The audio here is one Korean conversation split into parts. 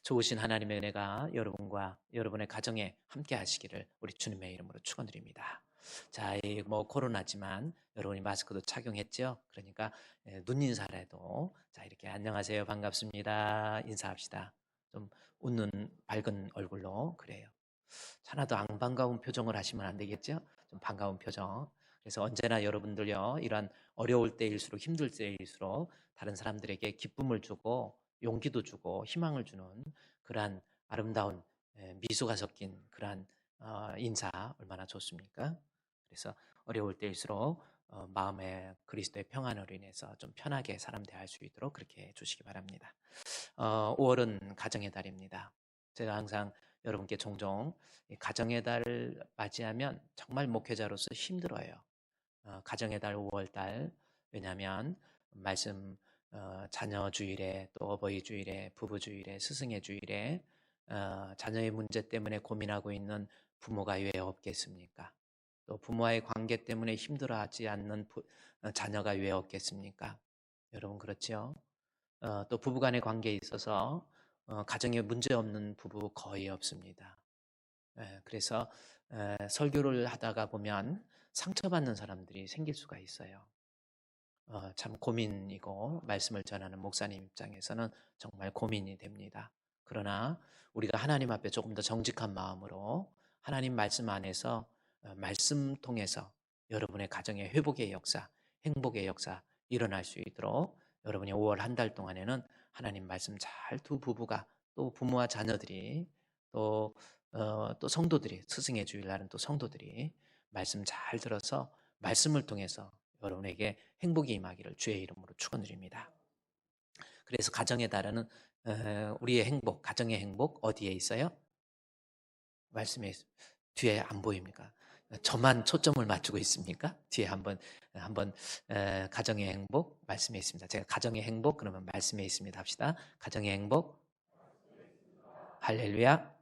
좋으신 하나님의 은혜가 여러분과 여러분의 가정에 함께 하시기를 우리 주님의 이름으로 축원드립니다. 자, 이 코로나지만 여러분이 마스크도 착용했죠? 그러니까 눈인사라도 자, 이렇게 안녕하세요, 반갑습니다, 인사합시다. 좀 웃는 밝은 얼굴로. 그래요. 하나도 안 반가운 표정을 하시면 안 되겠죠? 좀 반가운 표정. 그래서 언제나 여러분들요, 이러한 어려울 때일수록, 힘들 때일수록 다른 사람들에게 기쁨을 주고 용기도 주고 희망을 주는 그러한 아름다운 미소가 섞인 그러한 인사 얼마나 좋습니까? 그래서 어려울 때일수록 마음의 그리스도의 평안으로 인해서 좀 편하게 사람 대할 수 있도록 그렇게 해주시기 바랍니다. 5월은 가정의 달입니다. 제가 항상 여러분께 종종 가정의 달 맞이하면 정말 목회자로서 힘들어요. 가정의 달 5월 달. 왜냐하면 말씀 자녀 주일에, 또 어버이 주일에, 부부 주일에, 스승의 주일에 자녀의 문제 때문에 고민하고 있는 부모가 왜 없겠습니까? 또 부모와의 관계 때문에 힘들어하지 않는 자녀가 왜 없겠습니까? 여러분 그렇죠? 또 부부간의 관계에 있어서 가정에 문제 없는 부부 거의 없습니다. 그래서 설교를 하다가 보면 상처받는 사람들이 생길 수가 있어요. 참 고민이고 말씀을 전하는 목사님 입장에서는 정말 고민이 됩니다. 그러나 우리가 하나님 앞에 조금 더 정직한 마음으로 하나님 말씀 안에서 말씀 통해서 여러분의 가정의 회복의 역사, 행복의 역사 일어날 수 있도록 여러분이 5월 한 달 동안에는 하나님 말씀 잘 두 부부가, 또 부모와 자녀들이, 또 성도들이, 스승의 주일날은 또 성도들이 말씀 잘 들어서 말씀을 통해서 여러분에게 행복이 임하기를 주의 이름으로 축원드립니다. 그래서 가정의 달에는 우리의 행복, 가정의 행복 어디에 있어요? 말씀에 뒤에 안 보입니까? 저만 초점을 맞추고 있습니까? 뒤에 한번 가정의 행복 말씀에 있습니다. 제가 가정의 행복 그러면 말씀에 있습니다 합시다. 가정의 행복, 할렐루야.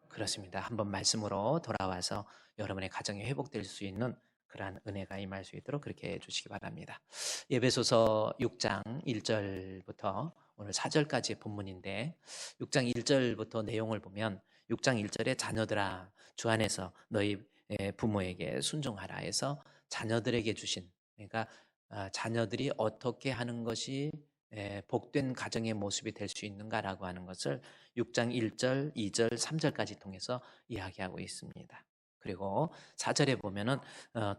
그렇습니다. 한번 말씀으로 돌아와서 여러분의 가정이 회복될 수 있는 그러한 은혜가 임할 수 있도록 그렇게 해주시기 바랍니다. 에베소서 6장 1절부터 오늘 4절까지의 본문인데, 6장 1절부터 내용을 보면 6장 1절에 자녀들아 주 안에서 너희 부모에게 순종하라 해서 자녀들에게 주신, 그러니까 자녀들이 어떻게 하는 것이 복된 가정의 모습이 될 수 있는가라고 하는 것을 6장 1절, 2절, 3절까지 통해서 이야기하고 있습니다. 그리고 4절에 보면은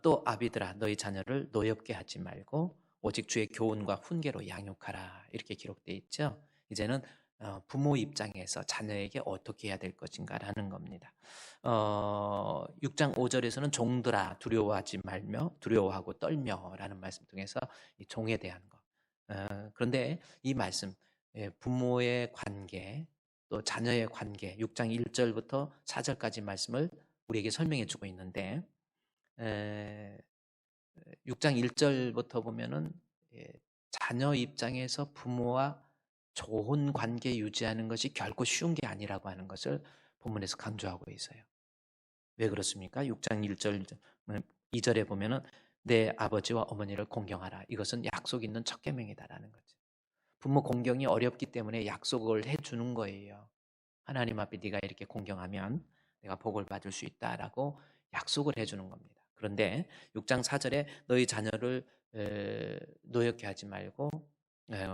또 아비들아 너희 자녀를 노엽게 하지 말고 오직 주의 교훈과 훈계로 양육하라 이렇게 기록되어 있죠. 이제는 부모 입장에서 자녀에게 어떻게 해야 될 것인가라는 겁니다. 6장 5절에서는 종들아 두려워하지 말며 두려워하고 떨며라는 말씀 통해서 이 종에 대한 것. 그런데 이 말씀 부모의 관계 또 자녀의 관계 6장 1절부터 4절까지 말씀을 우리에게 설명해 주고 있는데 6장 1절부터 보면은 자녀 입장에서 부모와 좋은 관계 유지하는 것이 결코 쉬운 게 아니라고 하는 것을 본문에서 강조하고 있어요. 왜 그렇습니까? 6장 1절 2절에 보면은 내 아버지와 어머니를 공경하라. 이것은 약속 있는 첫 계명이다라는 거죠. 부모 공경이 어렵기 때문에 약속을 해 주는 거예요. 하나님 앞에 네가 이렇게 공경하면 내가 복을 받을 수 있다라고 약속을 해주는 겁니다. 그런데 6장 4절에 너희 자녀를 노엽게 하지 말고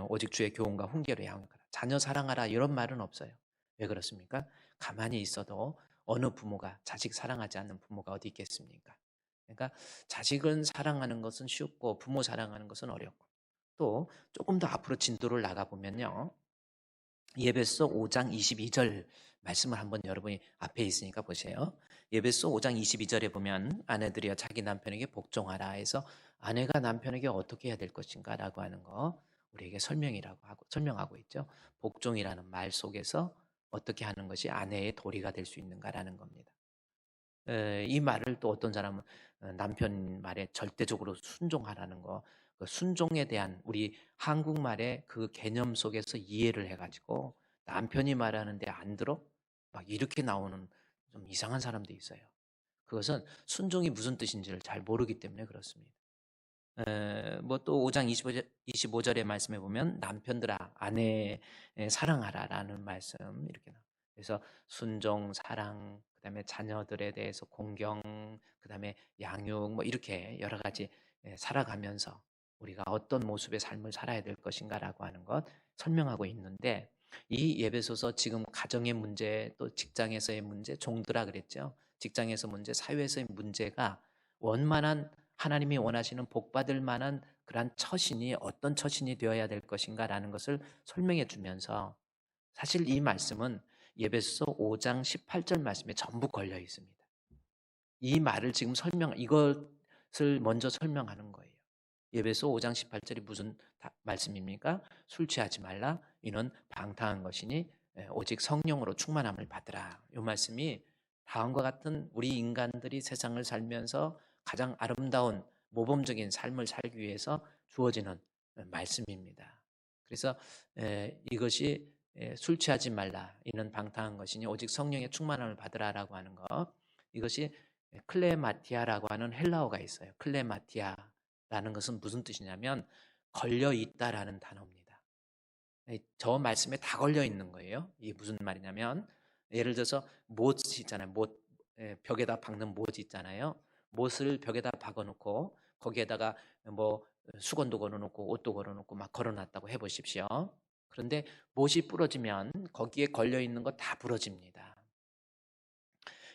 오직 주의 교훈과 훈계로 양육하라. 자녀 사랑하라 이런 말은 없어요. 왜 그렇습니까? 가만히 있어도 어느 부모가 자식 사랑하지 않는 부모가 어디 있겠습니까? 그러니까 자식은 사랑하는 것은 쉽고 부모 사랑하는 것은 어렵고, 또 조금 더 앞으로 진도를 나가보면요, 예배서 5장 22절 말씀을 한번 여러분이 앞에 있으니까 보세요. 예배서 5장 22절에 보면 아내들이여 자기 남편에게 복종하라 해서 아내가 남편에게 어떻게 해야 될 것인가 라고 하는 거 우리에게 설명하고 있죠. 복종이라는 말 속에서 어떻게 하는 것이 아내의 도리가 될 수 있는가라는 겁니다. 이 말을 또 어떤 사람은 남편 말에 절대적으로 순종하라는 거, 그 순종에 대한 우리 한국말의 그 개념 속에서 이해를 해가지고 남편이 말하는데 안 들어? 막 이렇게 나오는 좀 이상한 사람도 있어요. 그것은 순종이 무슨 뜻인지를 잘 모르기 때문에 그렇습니다. 뭐 또 5장 25절의 말씀에 보면 남편들아 아내 사랑하라라는 말씀 이렇게 나와요. 그래서 순종, 사랑, 그다음에 자녀들에 대해서 공경, 그다음에 양육 뭐 이렇게 여러 가지 살아가면서 우리가 어떤 모습의 삶을 살아야 될 것인가라고 하는 것 설명하고 있는데 이 예배소서 지금 가정의 문제 또 직장에서의 문제 종들아 그랬죠. 직장에서 문제, 사회에서의 문제가 원만한 하나님이 원하시는 복받을 만한 그러한 처신이 어떤 처신이 되어야 될 것인가라는 것을 설명해 주면서 사실 이 말씀은 예배소 5장 18절 말씀에 전부 걸려 있습니다. 이 말을 지금 이것을 먼저 설명하는 거예요. 예배소 5장 18절이 무슨 말씀입니까? 술 취하지 말라. 이는 방탕한 것이니 오직 성령으로 충만함을 받으라. 이 말씀이 다음과 같은 우리 인간들이 세상을 살면서 가장 아름다운 모범적인 삶을 살기 위해서 주어지는 말씀입니다. 그래서 이것이 술 취하지 말라. 이는 방탕한 것이니 오직 성령의 충만함을 받으라라고 하는 것. 이것이 클레마티아라고 하는 헬라어가 있어요. 클레마티아라는 것은 무슨 뜻이냐면 걸려 있다라는 단어입니다. 저 말씀에 다 걸려 있는 거예요. 이게 무슨 말이냐면 예를 들어서 못 있잖아요. 벽에다 박는 못 있잖아요. 못을 벽에다 박아놓고 거기에다가 뭐 수건도 걸어놓고 옷도 걸어놓고 막 걸어놨다고 해보십시오. 그런데 못이 부러지면 거기에 걸려 있는 거 다 부러집니다.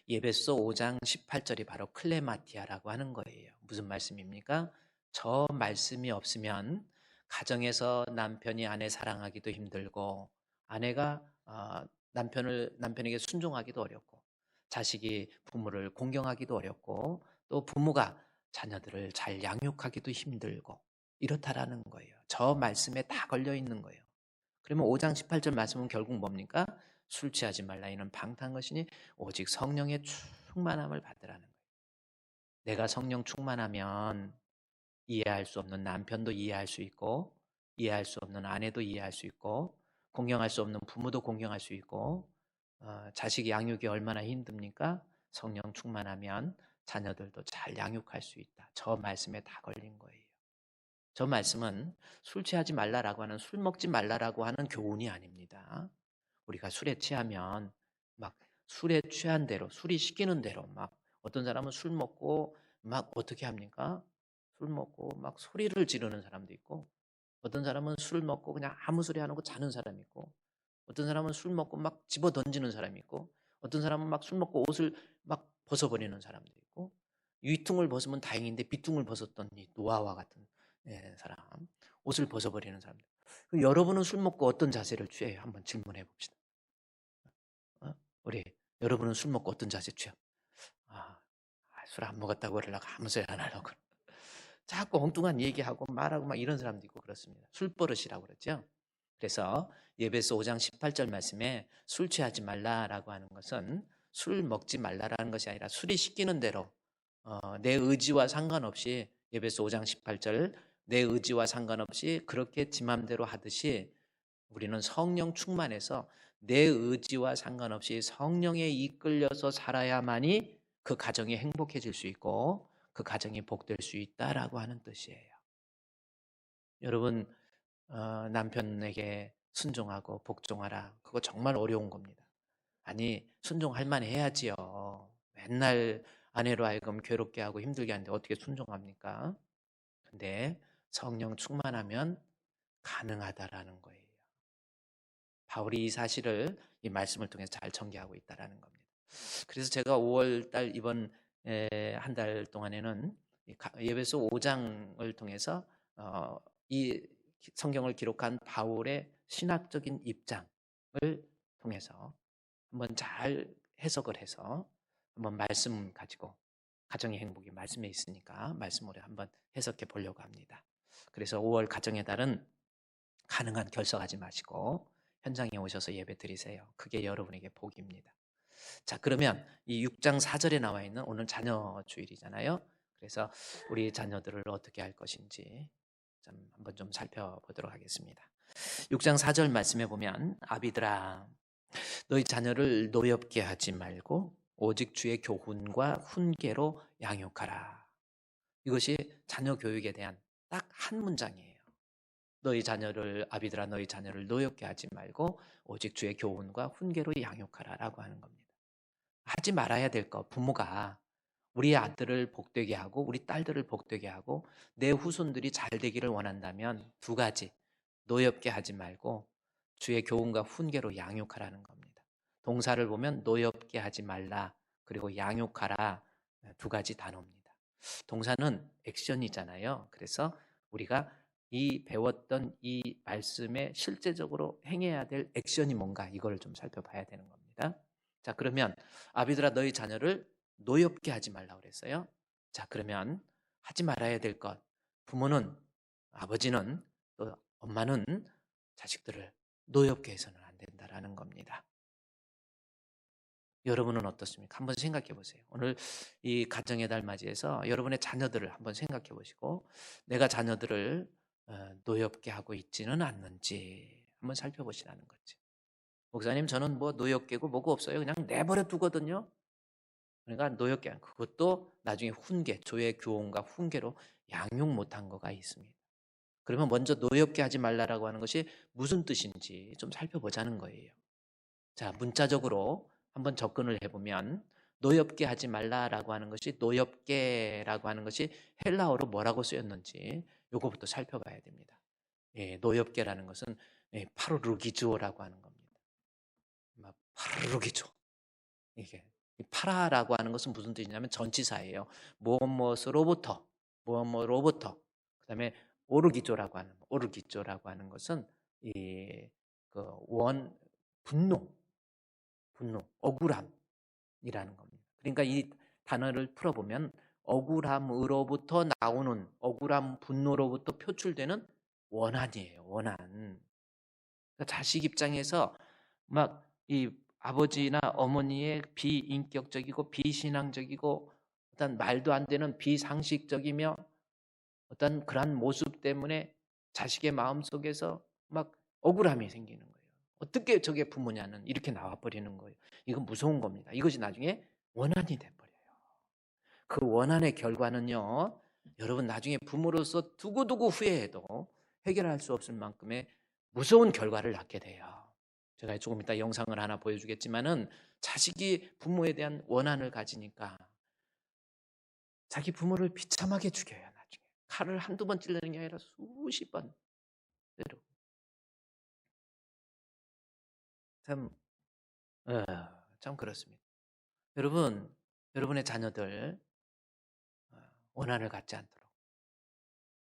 예배소 5장 18절이 바로 클레마티아라고 하는 거예요. 무슨 말씀입니까? 저 말씀이 없으면 가정에서 남편이 아내 사랑하기도 힘들고 아내가 남편에게 순종하기도 어렵고 자식이 부모를 공경하기도 어렵고 또 부모가 자녀들을 잘 양육하기도 힘들고 이렇다라는 거예요. 저 말씀에 다 걸려 있는 거예요. 그러면 5장 18절 말씀은 결국 뭡니까? 술 취하지 말라 이는 방탕한 것이니 오직 성령의 충만함을 받으라는 거예요. 내가 성령 충만하면 이해할 수 없는 남편도 이해할 수 있고 이해할 수 없는 아내도 이해할 수 있고 공경할 수 없는 부모도 공경할 수 있고 자식 양육이 얼마나 힘듭니까? 성령 충만하면 자녀들도 잘 양육할 수 있다. 저 말씀에 다 걸린 거예요. 저 말씀은 술 취하지 말라라고 하는 술 먹지 말라라고 하는 교훈이 아닙니다. 우리가 술에 취하면 막 술에 취한 대로 술이 시키는 대로 막 어떤 사람은 술 먹고 막 어떻게 합니까? 술 먹고 막 소리를 지르는 사람도 있고 어떤 사람은 술 먹고 그냥 아무 소리 안 하고 자는 사람이 있고 어떤 사람은 술 먹고 막 집어 던지는 사람이 있고 어떤 사람은 막 술 먹고 옷을 막 벗어버리는 사람도 있고 위퉁을 벗으면 다행인데 비퉁을 벗었던 이 노아와 같은 사람 옷을 벗어버리는 사람들. 그럼 여러분은 술 먹고 어떤 자세를 취해요? 한번 질문해 봅시다. 우리 여러분은 술 먹고 어떤 자세 취해요? 술 안 먹었다고 그러려고 아무 소리 안 하려고 자꾸 엉뚱한 얘기하고 말하고 막 이런 사람도 있고 그렇습니다. 술버릇이라고 그러죠. 그래서 예배서 5장 18절 말씀에 술 취하지 말라라고 하는 것은 술 먹지 말라라는 것이 아니라 술이 시키는 대로 내 의지와 상관없이 예배서 5장 18절 내 의지와 상관없이 그렇게 지 맘대로 하듯이 우리는 성령 충만해서 내 의지와 상관없이 성령에 이끌려서 살아야만이 그 가정이 행복해질 수 있고 그 가정이 복될 수 있다라고 하는 뜻이에요. 여러분 남편에게 순종하고 복종하라. 그거 정말 어려운 겁니다. 아니 순종할 만 해야지요. 맨날 아내로 하여금 괴롭게 하고 힘들게 하는데 어떻게 순종합니까? 근데 성령 충만하면 가능하다라는 거예요. 바울이 이 사실을 이 말씀을 통해서 잘 전개하고 있다라는 겁니다. 그래서 제가 5월 달 이번 한 달 동안에는 예배서 5장을 통해서 이 성경을 기록한 바울의 신학적인 입장을 통해서 한번 잘 해석을 해서 한번 말씀 가지고 가정의 행복이 말씀에 있으니까 말씀으로 한번 해석해 보려고 합니다. 그래서 5월 가정의 달은 가능한 결석하지 마시고 현장에 오셔서 예배 드리세요. 그게 여러분에게 복입니다. 자, 그러면 이 6장 4절에 나와 있는 오늘 자녀 주일이잖아요. 그래서 우리 자녀들을 어떻게 할 것인지 한번 좀 살펴보도록 하겠습니다. 6장 4절 말씀해 보면 아비들아 너희 자녀를 노엽게 하지 말고 오직 주의 교훈과 훈계로 양육하라. 이것이 자녀 교육에 대한 딱 한 문장이에요. 너희 자녀를 아비들아 너희 자녀를 노엽게 하지 말고 오직 주의 교훈과 훈계로 양육하라라고 하는 겁니다. 하지 말아야 될 거 부모가 우리 아들을 복되게 하고 우리 딸들을 복되게 하고 내 후손들이 잘 되기를 원한다면 두 가지 노엽게 하지 말고 주의 교훈과 훈계로 양육하라는 겁니다. 동사를 보면 노엽게 하지 말라 그리고 양육하라 두 가지 단어입니다. 동사는 액션이잖아요. 그래서 우리가 이 배웠던 이 말씀에 실제적으로 행해야 될 액션이 뭔가 이걸 좀 살펴봐야 되는 겁니다. 자, 그러면 아비들아 너희 자녀를 노엽게 하지 말라고 그랬어요. 자, 그러면 하지 말아야 될 것. 부모는 아버지는 또 엄마는 자식들을 노엽게 해서는 안 된다라는 겁니다. 여러분은 어떻습니까? 한번 생각해 보세요. 오늘 이 가정의 달 맞이해서 여러분의 자녀들을 한번 생각해 보시고 내가 자녀들을 노엽게 하고 있지는 않는지 한번 살펴보시라는 거지. 목사님 저는 뭐 노엽게고 뭐고 없어요. 그냥 내버려 두거든요. 그러니까 노엽게 한 그것도 나중에 훈계, 조의 교훈과 훈계로 양육 못한 거가 있습니다. 그러면 먼저 노엽게 하지 말라라고 하는 것이 무슨 뜻인지 좀 살펴보자는 거예요. 자, 문자적으로 한번 접근을 해보면 노엽게 하지 말라라고 하는 것이 노엽게라고 하는 것이 헬라어로 뭐라고 쓰였는지 요거부터 살펴봐야 됩니다. 예, 노엽게라는 것은 파르루기조라고 하는 겁니다. 파르루기조. 이게 파라라고 하는 것은 무슨 뜻이냐면 전치사예요. 무엇으로부터 무엇으로부터 그다음에 오르기조라고 하는 것은 이 그 원 분노, 억울함이라는 겁니다. 그러니까 이 단어를 풀어보면 억울함으로부터 나오는 억울함, 분노로부터 표출되는 원한이에요. 원한. 그러니까 자식 입장에서 막 이 아버지나 어머니의 비인격적이고 비신앙적이고 어떤 말도 안 되는 비상식적이며 어떤 그러한 모습 때문에 자식의 마음속에서 막 억울함이 생기는 거예요. 어떻게 저게 부모냐는 이렇게 나와버리는 거예요. 이건 무서운 겁니다. 이것이 나중에 원한이 돼버려요. 그 원한의 결과는요. 여러분 나중에 부모로서 두고두고 후회해도 해결할 수 없을 만큼의 무서운 결과를 낳게 돼요. 제가 조금 이따 영상을 하나 보여주겠지만은 자식이 부모에 대한 원한을 가지니까 자기 부모를 비참하게 죽여요. 나중에 칼을 한두 번 찔르는 게 아니라 수십 번 때려. 참, 어, 참 그렇습니다. 여러분, 여러분의 자녀들 원한을 갖지 않도록.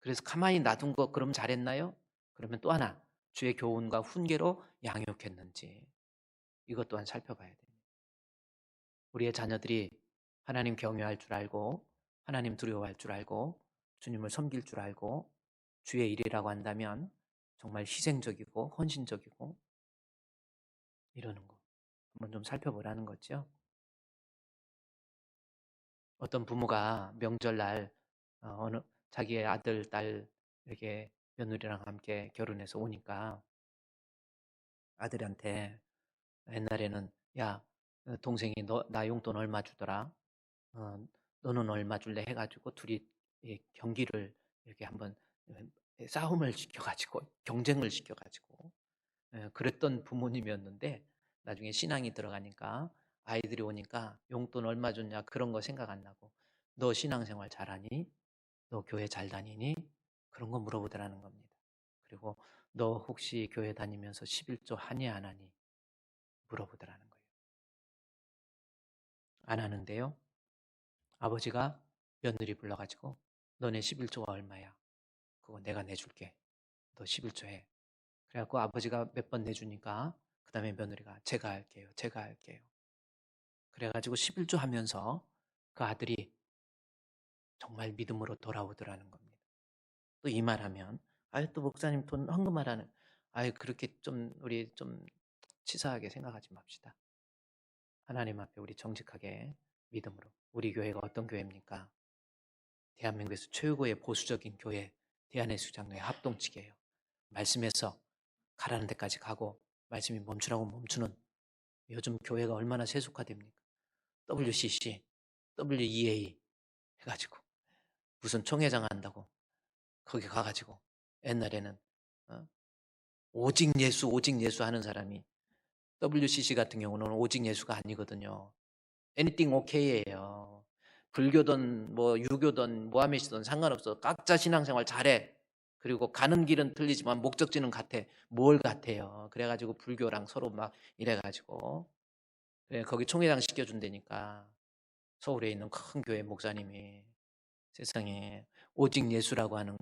그래서 가만히 놔둔 거 그럼 잘했나요? 그러면 또 하나 주의 교훈과 훈계로 양육했는지 이것 또한 살펴봐야 됩니다. 우리의 자녀들이 하나님 경외할 줄 알고 하나님 두려워할 줄 알고 주님을 섬길 줄 알고 주의 일이라고 한다면 정말 희생적이고 헌신적이고 이러는 거 한번 좀 살펴보라는 거죠. 어떤 부모가 명절날 어느 자기의 아들, 딸 이렇게 며느리랑 함께 결혼해서 오니까 아들한테 옛날에는 야 동생이 나 용돈 얼마 주더라 너는 얼마 줄래 해가지고 둘이 경기를 이렇게 한번 싸움을 시켜가지고 경쟁을 시켜가지고 그랬던 부모님이었는데 나중에 신앙이 들어가니까 아이들이 오니까 용돈 얼마 줬냐 그런 거 생각 안 나고 너 신앙생활 잘하니? 너 교회 잘 다니니? 그런 거 물어보더라는 겁니다. 그리고 너 혹시 교회 다니면서 11조 하니 안 하니? 물어보더라는 거예요. 안 하는데요. 아버지가 며느리 불러가지고 너네 11조가 얼마야? 그거 내가 내줄게. 너 11조 해. 그래갖고 아버지가 몇 번 내주니까 그 다음에 며느리가 제가 할게요. 제가 할게요. 그래가지고 11조 하면서 그 아들이 정말 믿음으로 돌아오더라는 겁니다. 또 이 말하면 아유 또 목사님 돈 헌금하라는 아유 그렇게 좀 우리 좀 치사하게 생각하지 맙시다. 하나님 앞에 우리 정직하게 믿음으로 우리 교회가 어떤 교회입니까? 대한민국에서 최고의 보수적인 교회 대한예수장로회 합동측이에요. 말씀에서 가라는 데까지 가고 말씀이 멈추라고 멈추는 요즘 교회가 얼마나 세속화됩니까? WCC, WEA 해가지고 무슨 총회장 한다고 거기 가가지고 옛날에는 오직 예수, 오직 예수 하는 사람이 WCC 같은 경우는 오직 예수가 아니거든요. anything okay예요. 불교든 뭐 유교든 모하메시든 상관없어. 각자 신앙생활 잘해. 그리고 가는 길은 틀리지만 목적지는 같아. 뭘 같아요. 그래가지고 불교랑 서로 막 이래가지고 거기 총회장 시켜준다니까. 서울에 있는 큰 교회 목사님이 세상에 오직 예수라고 하는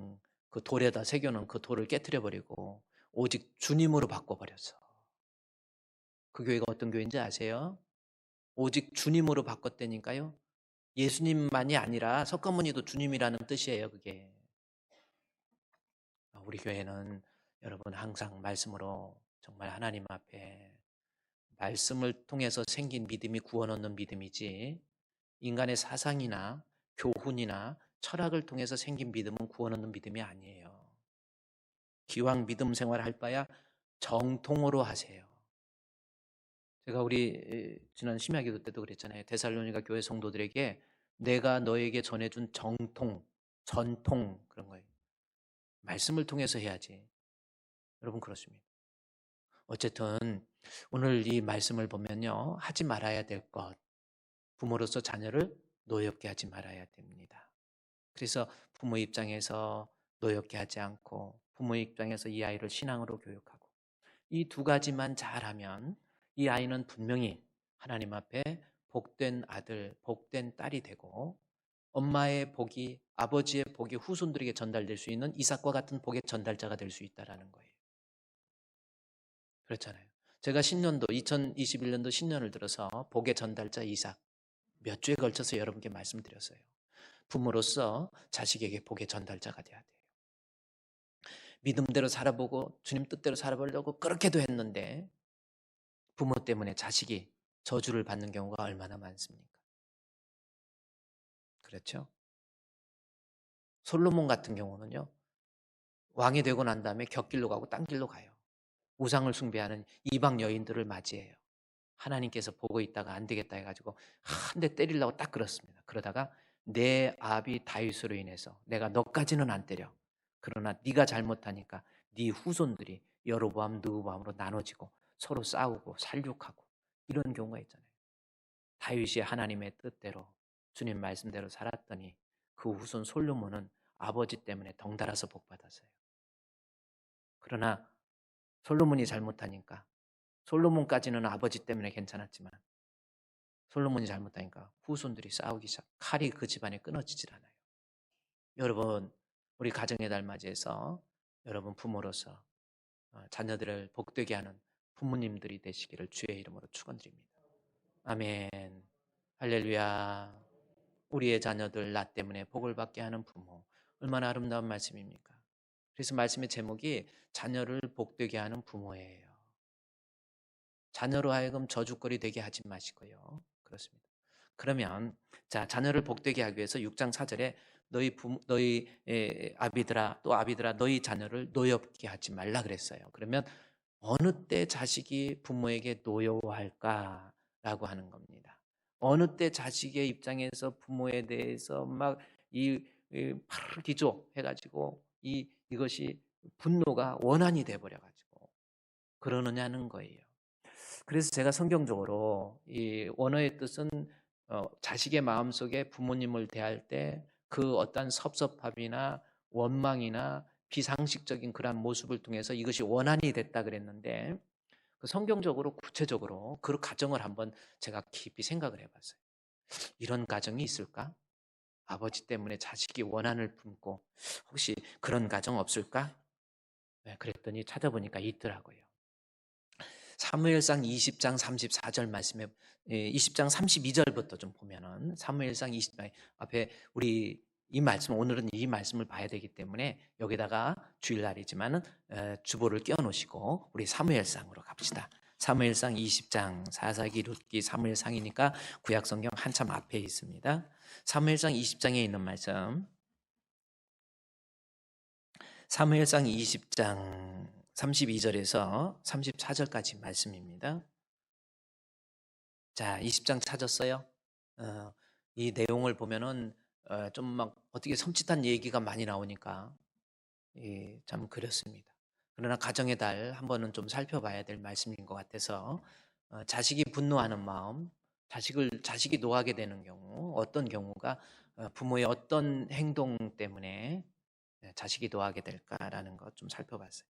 그 돌에다 새겨놓은 그 돌을 깨트려 버리고 오직 주님으로 바꿔버렸어. 그 교회가 어떤 교회인지 아세요? 오직 주님으로 바꿨다니까요. 예수님만이 아니라 석가모니도 주님이라는 뜻이에요. 그게. 우리 교회는 여러분 항상 말씀으로 정말 하나님 앞에 말씀을 통해서 생긴 믿음이 구원 얻는 믿음이지, 인간의 사상이나 교훈이나 철학을 통해서 생긴 믿음은 구원 얻는 믿음이 아니에요. 기왕 믿음 생활 할 바야 정통으로 하세요. 제가 우리 지난 심야기도 때도 그랬잖아요. 데살로니가 교회 성도들에게 내가 너에게 전해준 정통, 전통 그런 거예요. 말씀을 통해서 해야지. 여러분 그렇습니다. 어쨌든 오늘 이 말씀을 보면요, 하지 말아야 될 것, 부모로서 자녀를 노엽게 하지 말아야 됩니다. 그래서 부모 입장에서 노엽게 하지 않고 부모 입장에서 이 아이를 신앙으로 교육하고 이 두 가지만 잘하면 이 아이는 분명히 하나님 앞에 복된 아들, 복된 딸이 되고 엄마의 복이, 아버지의 복이 후손들에게 전달될 수 있는 이삭과 같은 복의 전달자가 될 수 있다는 거예요. 그렇잖아요. 제가 신년도 2021년도 신년을 들어서 복의 전달자 이삭 몇 주에 걸쳐서 여러분께 말씀드렸어요. 부모로서 자식에게 복의 전달자가 돼야 돼요. 믿음대로 살아보고 주님 뜻대로 살아보려고 그렇게도 했는데 부모 때문에 자식이 저주를 받는 경우가 얼마나 많습니까? 그렇죠? 솔로몬 같은 경우는요, 왕이 되고 난 다음에 곁길로 가고 딴 길로 가요. 우상을 숭배하는 이방 여인들을 맞이해요. 하나님께서 보고 있다가 안 되겠다 해가지고 한 대 때리려고 딱 그렇습니다. 그러다가 내 아비 다윗으로 인해서 내가 너까지는 안 때려. 그러나 네가 잘못하니까 네 후손들이 여로보암, 느보암으로 나눠지고 서로 싸우고 살육하고 이런 경우가 있잖아요. 다윗이 하나님의 뜻대로 주님 말씀대로 살았더니 그 후손 솔로몬은 아버지 때문에 덩달아서 복받았어요. 그러나 솔로몬이 잘못하니까, 솔로몬까지는 아버지 때문에 괜찮았지만 솔로몬이 잘못하니까 후손들이 싸우기 시작. 칼이 그 집안에 끊어지질 않아요. 여러분, 우리 가정의 달 맞이해서 여러분 부모로서 자녀들을 복되게 하는 부모님들이 되시기를 주의 이름으로 축원드립니다. 아멘. 할렐루야. 우리의 자녀들 나 때문에 복을 받게 하는 부모, 얼마나 아름다운 말씀입니까? 그래서 말씀의 제목이 자녀를 복되게 하는 부모예요. 자녀로 하여금 저주거리 되게 하지 마시고요. 그렇습니다. 그러면 자, 자녀를 복되게 하기 위해서 6장 4절에 너희 아비들아, 또 아비들아, 너희 자녀를 노엽게 하지 말라 그랬어요. 그러면 어느 때 자식이 부모에게 노여워할까라고 하는 겁니다. 어느 때 자식의 입장에서 부모에 대해서 막이 파르기조 해가지고 이것이 분노가 원한이 돼버려가지고 그러느냐는 거예요. 그래서 제가 성경적으로 이 원어의 뜻은 자식의 마음속에 부모님을 대할 때 그 어떤 섭섭함이나 원망이나 비상식적인 그러한 모습을 통해서 이것이 원한이 됐다 그랬는데, 그 성경적으로 구체적으로 그 가정을 한번 제가 깊이 생각을 해봤어요. 이런 가정이 있을까? 아버지 때문에 자식이 원한을 품고 혹시 그런 가정 없을까? 네, 그랬더니 찾아보니까 있더라고요. 사무엘상 20장 34절 말씀에 20장 32절부터 좀 보면은 사무엘상 20장 앞에 우리 이 말씀, 오늘은 이 말씀을 봐야 되기 때문에 여기다가 주일날이지만은 주보를 끼워 놓으시고 우리 사무엘상으로 갑시다. 사무엘상 20장, 사사기, 룻기, 사무엘상이니까 구약성경 한참 앞에 있습니다. 사무엘상 20장에 있는 말씀, 사무엘상 20장 32절에서 34절까지 말씀입니다. 자, 20장 찾았어요? 이 내용을 보면은 좀 막 어떻게 섬찟한 얘기가 많이 나오니까 참 그렇습니다. 그러나 가정의 달 한번은 좀 살펴봐야 될 말씀인 것 같아서 자식이 분노하는 마음, 자식이 노하게 되는 경우, 어떤 경우가 부모의 어떤 행동 때문에 자식이 노하게 될까라는 것 좀 살펴봤어요.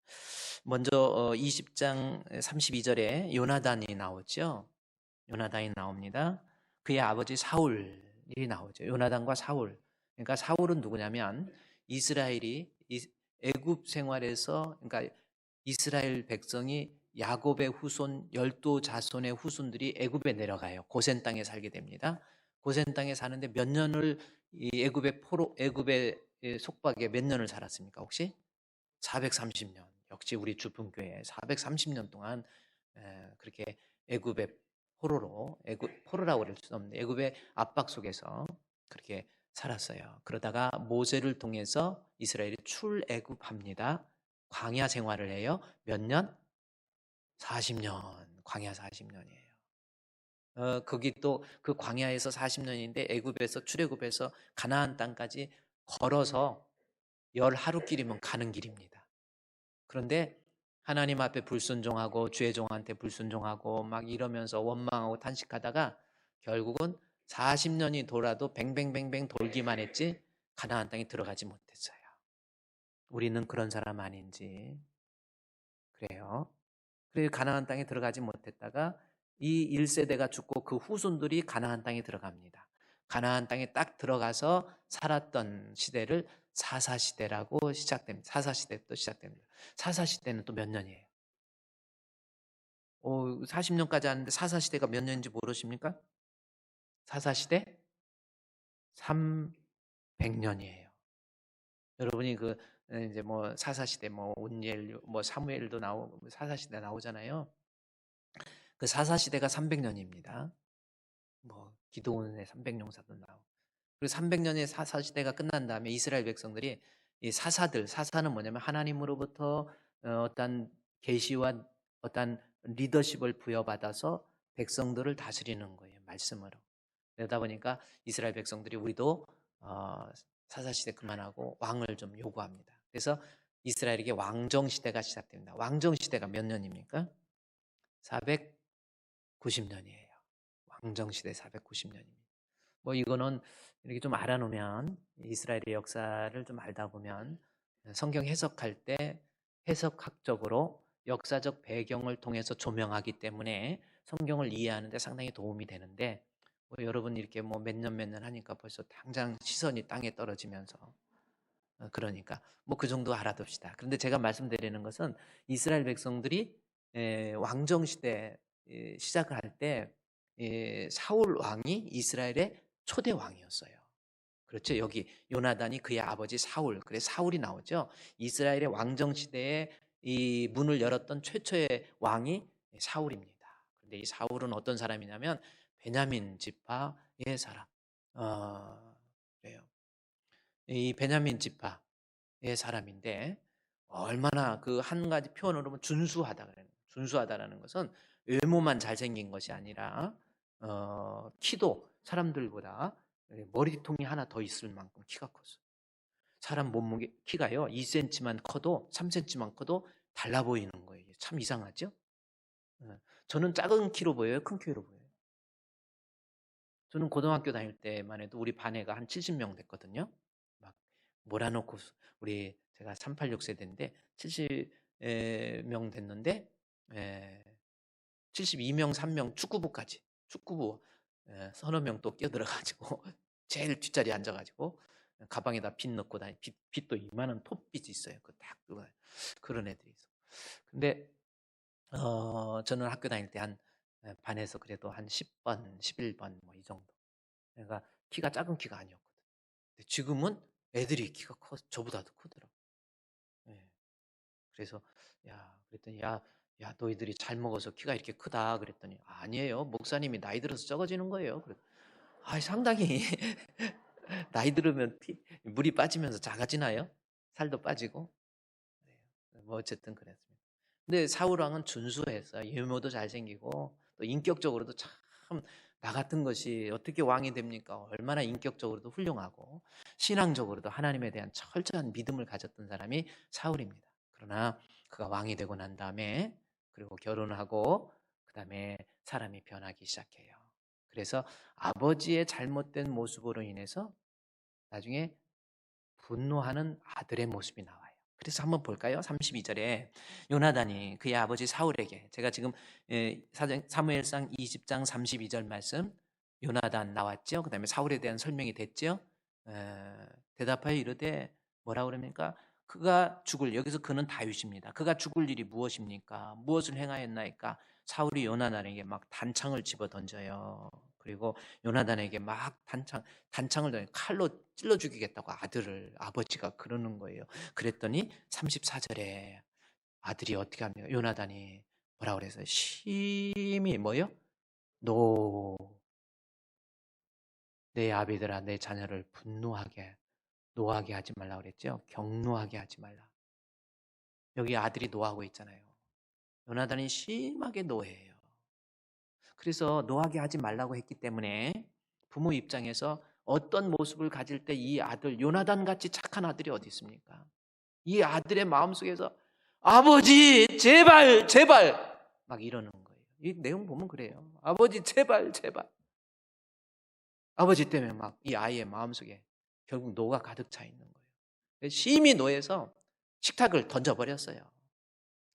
먼저 20장 32절에 요나단이 나오죠. 요나단이 나옵니다. 그의 아버지 사울이 나오죠. 요나단과 사울. 그러니까 사울은 누구냐면 이스라엘이 애굽 생활에서, 그러니까 이스라엘 백성이 야곱의 후손 12자손의 후손들이 애굽에 내려가요. 고센 땅에 살게 됩니다. 고센 땅에 사는데 몇 년을 이 애굽의 속박에 몇 년을 살았습니까? 혹시 430년. 역시 우리 주품교회 430년 동안 그렇게 애굽의 포로라고 그럴 수는 없는데 애굽의 압박 속에서 그렇게 살았어요. 그러다가 모세를 통해서 이스라엘이 출애굽합니다. 광야 생활을 해요. 몇 년? 40년. 광야 40년이에요. 거기 또 그 광야에서 40년인데 애굽에서 출애굽해서 가나안 땅까지 걸어서 10하루길이면 가는 길입니다. 그런데 하나님 앞에 불순종하고 주의 종한테 불순종하고 막 이러면서 원망하고 탄식하다가 결국은 40년이 돌아도 뱅뱅뱅뱅 돌기만 했지 가나안 땅에 들어가지 못했어요. 우리는 그런 사람 아닌지 그래요. 그래서 가나안 땅에 들어가지 못했다가 이 1세대가 죽고 그 후손들이 가나안 땅에 들어갑니다. 가나안 땅에 딱 들어가서 살았던 시대를 사사시대라고 시작됩니다. 사사시대부터 시작됩니다. 사사시대는 또 몇 년이에요? 40년까지 하는데 사사시대가 몇 년인지 모르십니까? 사사시대 300년이에요. 여러분이 그 이제 뭐 사사시대 뭐 온니엘 뭐 사무엘도 나오고 사사시대 나오잖아요. 그 사사시대가 300년입니다. 뭐 기도원의 300용사도 나오고. 그리고 300년의 사사시대가 끝난 다음에 이스라엘 백성들이 이 사사는 뭐냐면 하나님으로부터 어떤 계시와 어떤 리더십을 부여받아서 백성들을 다스리는 거예요. 말씀으로. 그러다 보니까 이스라엘 백성들이 우리도 사사시대 그만하고 왕을 좀 요구합니다. 그래서 이스라엘에게 왕정시대가 시작됩니다. 왕정시대가 몇 년입니까? 490년이에요. 왕정시대 490년입니다. 뭐 이거는 이렇게 좀 알아놓으면 이스라엘의 역사를 좀 알다 보면 성경 해석할 때 해석학적으로 역사적 배경을 통해서 조명하기 때문에 성경을 이해하는 데 상당히 도움이 되는데 뭐 여러분 이렇게 뭐 몇 년 하니까 벌써 당장 시선이 땅에 떨어지면서 그러니까 뭐 그 정도 알아둡시다. 그런데 제가 말씀드리는 것은 이스라엘 백성들이 왕정 시대 시작을 할 때 사울 왕이 이스라엘의 초대 왕이었어요. 그렇죠. 여기 요나단이 그의 아버지 사울, 그래 사울이 나오죠. 이스라엘의 왕정 시대에 이 문을 열었던 최초의 왕이 사울입니다. 그런데 이 사울은 어떤 사람이냐면 베냐민 지파의 사람. 그래요. 이 베냐민 지파의 사람인데 얼마나 그 한 가지 표현으로 보면 준수하다 그래요. 준수하다라는 것은 외모만 잘생긴 것이 아니라 키도 사람들보다 머리통이 하나 더 있을 만큼 키가 컸어요. 사람 몸무게 키가요 2cm만 커도 3cm만 커도 달라 보이는 거예요. 참 이상하죠? 저는 작은 키로 보여요, 큰 키로 보여요? 저는 고등학교 다닐 때만 해도 우리 반 애가 한 70명 됐거든요. 막 몰아놓고 우리 제가 386 세대인데 70명 됐는데 72명, 3명 축구부 서너 명 또 끼어들어가지고 제일 뒷자리에 앉아가지고 가방에다 빗 넣고 다니 빗도 이만한 톱빗이 있어요. 그런 애들이 있어. 근데 저는 학교 다닐 때 한 반에서 그래도 한 10번, 11번 뭐 이 정도. 그러니까 키가 작은 키가 아니었거든. 근데 지금은 애들이 키가 저보다도 크더라고. 예. 그래서 그랬더니 너희들이 잘 먹어서 키가 이렇게 크다 그랬더니 아니에요. 목사님이 나이 들어서 적어지는 거예요. 상당히 나이 들으면 물이 빠지면서 작아지나요? 살도 빠지고. 뭐 어쨌든 그랬습니다. 근데 사울 왕은 준수했어요. 외모도 잘생기고 또 인격적으로도 참 나 같은 것이 어떻게 왕이 됩니까? 얼마나 인격적으로도 훌륭하고 신앙적으로도 하나님에 대한 철저한 믿음을 가졌던 사람이 사울입니다. 그러나 그가 왕이 되고 난 다음에 그리고 결혼을 하고 그 다음에 사람이 변하기 시작해요. 그래서 아버지의 잘못된 모습으로 인해서 나중에 분노하는 아들의 모습이 나와요. 그래서 한번 볼까요? 32절에 요나단이 그의 아버지 사울에게, 제가 지금 사무엘상 20장 32절 말씀, 요나단 나왔죠? 그 다음에 사울에 대한 설명이 됐죠? 대답하여 이르되 뭐라 그럽니까? 그가 죽을, 여기서 그는 다윗입니다. 그가 죽을 일이 무엇입니까? 무엇을 행하였나이까? 사울이 요나단에게 막 단창을 집어 던져요. 그리고 요나단에게 막 단창을 던져 칼로 찔러 죽이겠다고 아버지가 그러는 거예요. 그랬더니 34절에 아들이 어떻게 합니까? 요나단이 뭐라 그래서 심히 뭐요? 노, 내 아비들아, 내 자녀를 노하게 하지 말라 그랬죠. 경노하게 하지 말라. 여기 아들이 노하고 있잖아요. 요나단이 심하게 노해요. 그래서 노하게 하지 말라고 했기 때문에 부모 입장에서 어떤 모습을 가질 때 이 아들, 요나단 같이 착한 아들이 어디 있습니까? 이 아들의 마음속에서 아버지 제발 제발 막 이러는 거예요. 이 내용 보면 그래요. 아버지 제발 제발. 아버지 때문에 막 이 아이의 마음속에 결국 노가 가득 차 있는 거예요. 심히 노해서 식탁을 던져버렸어요.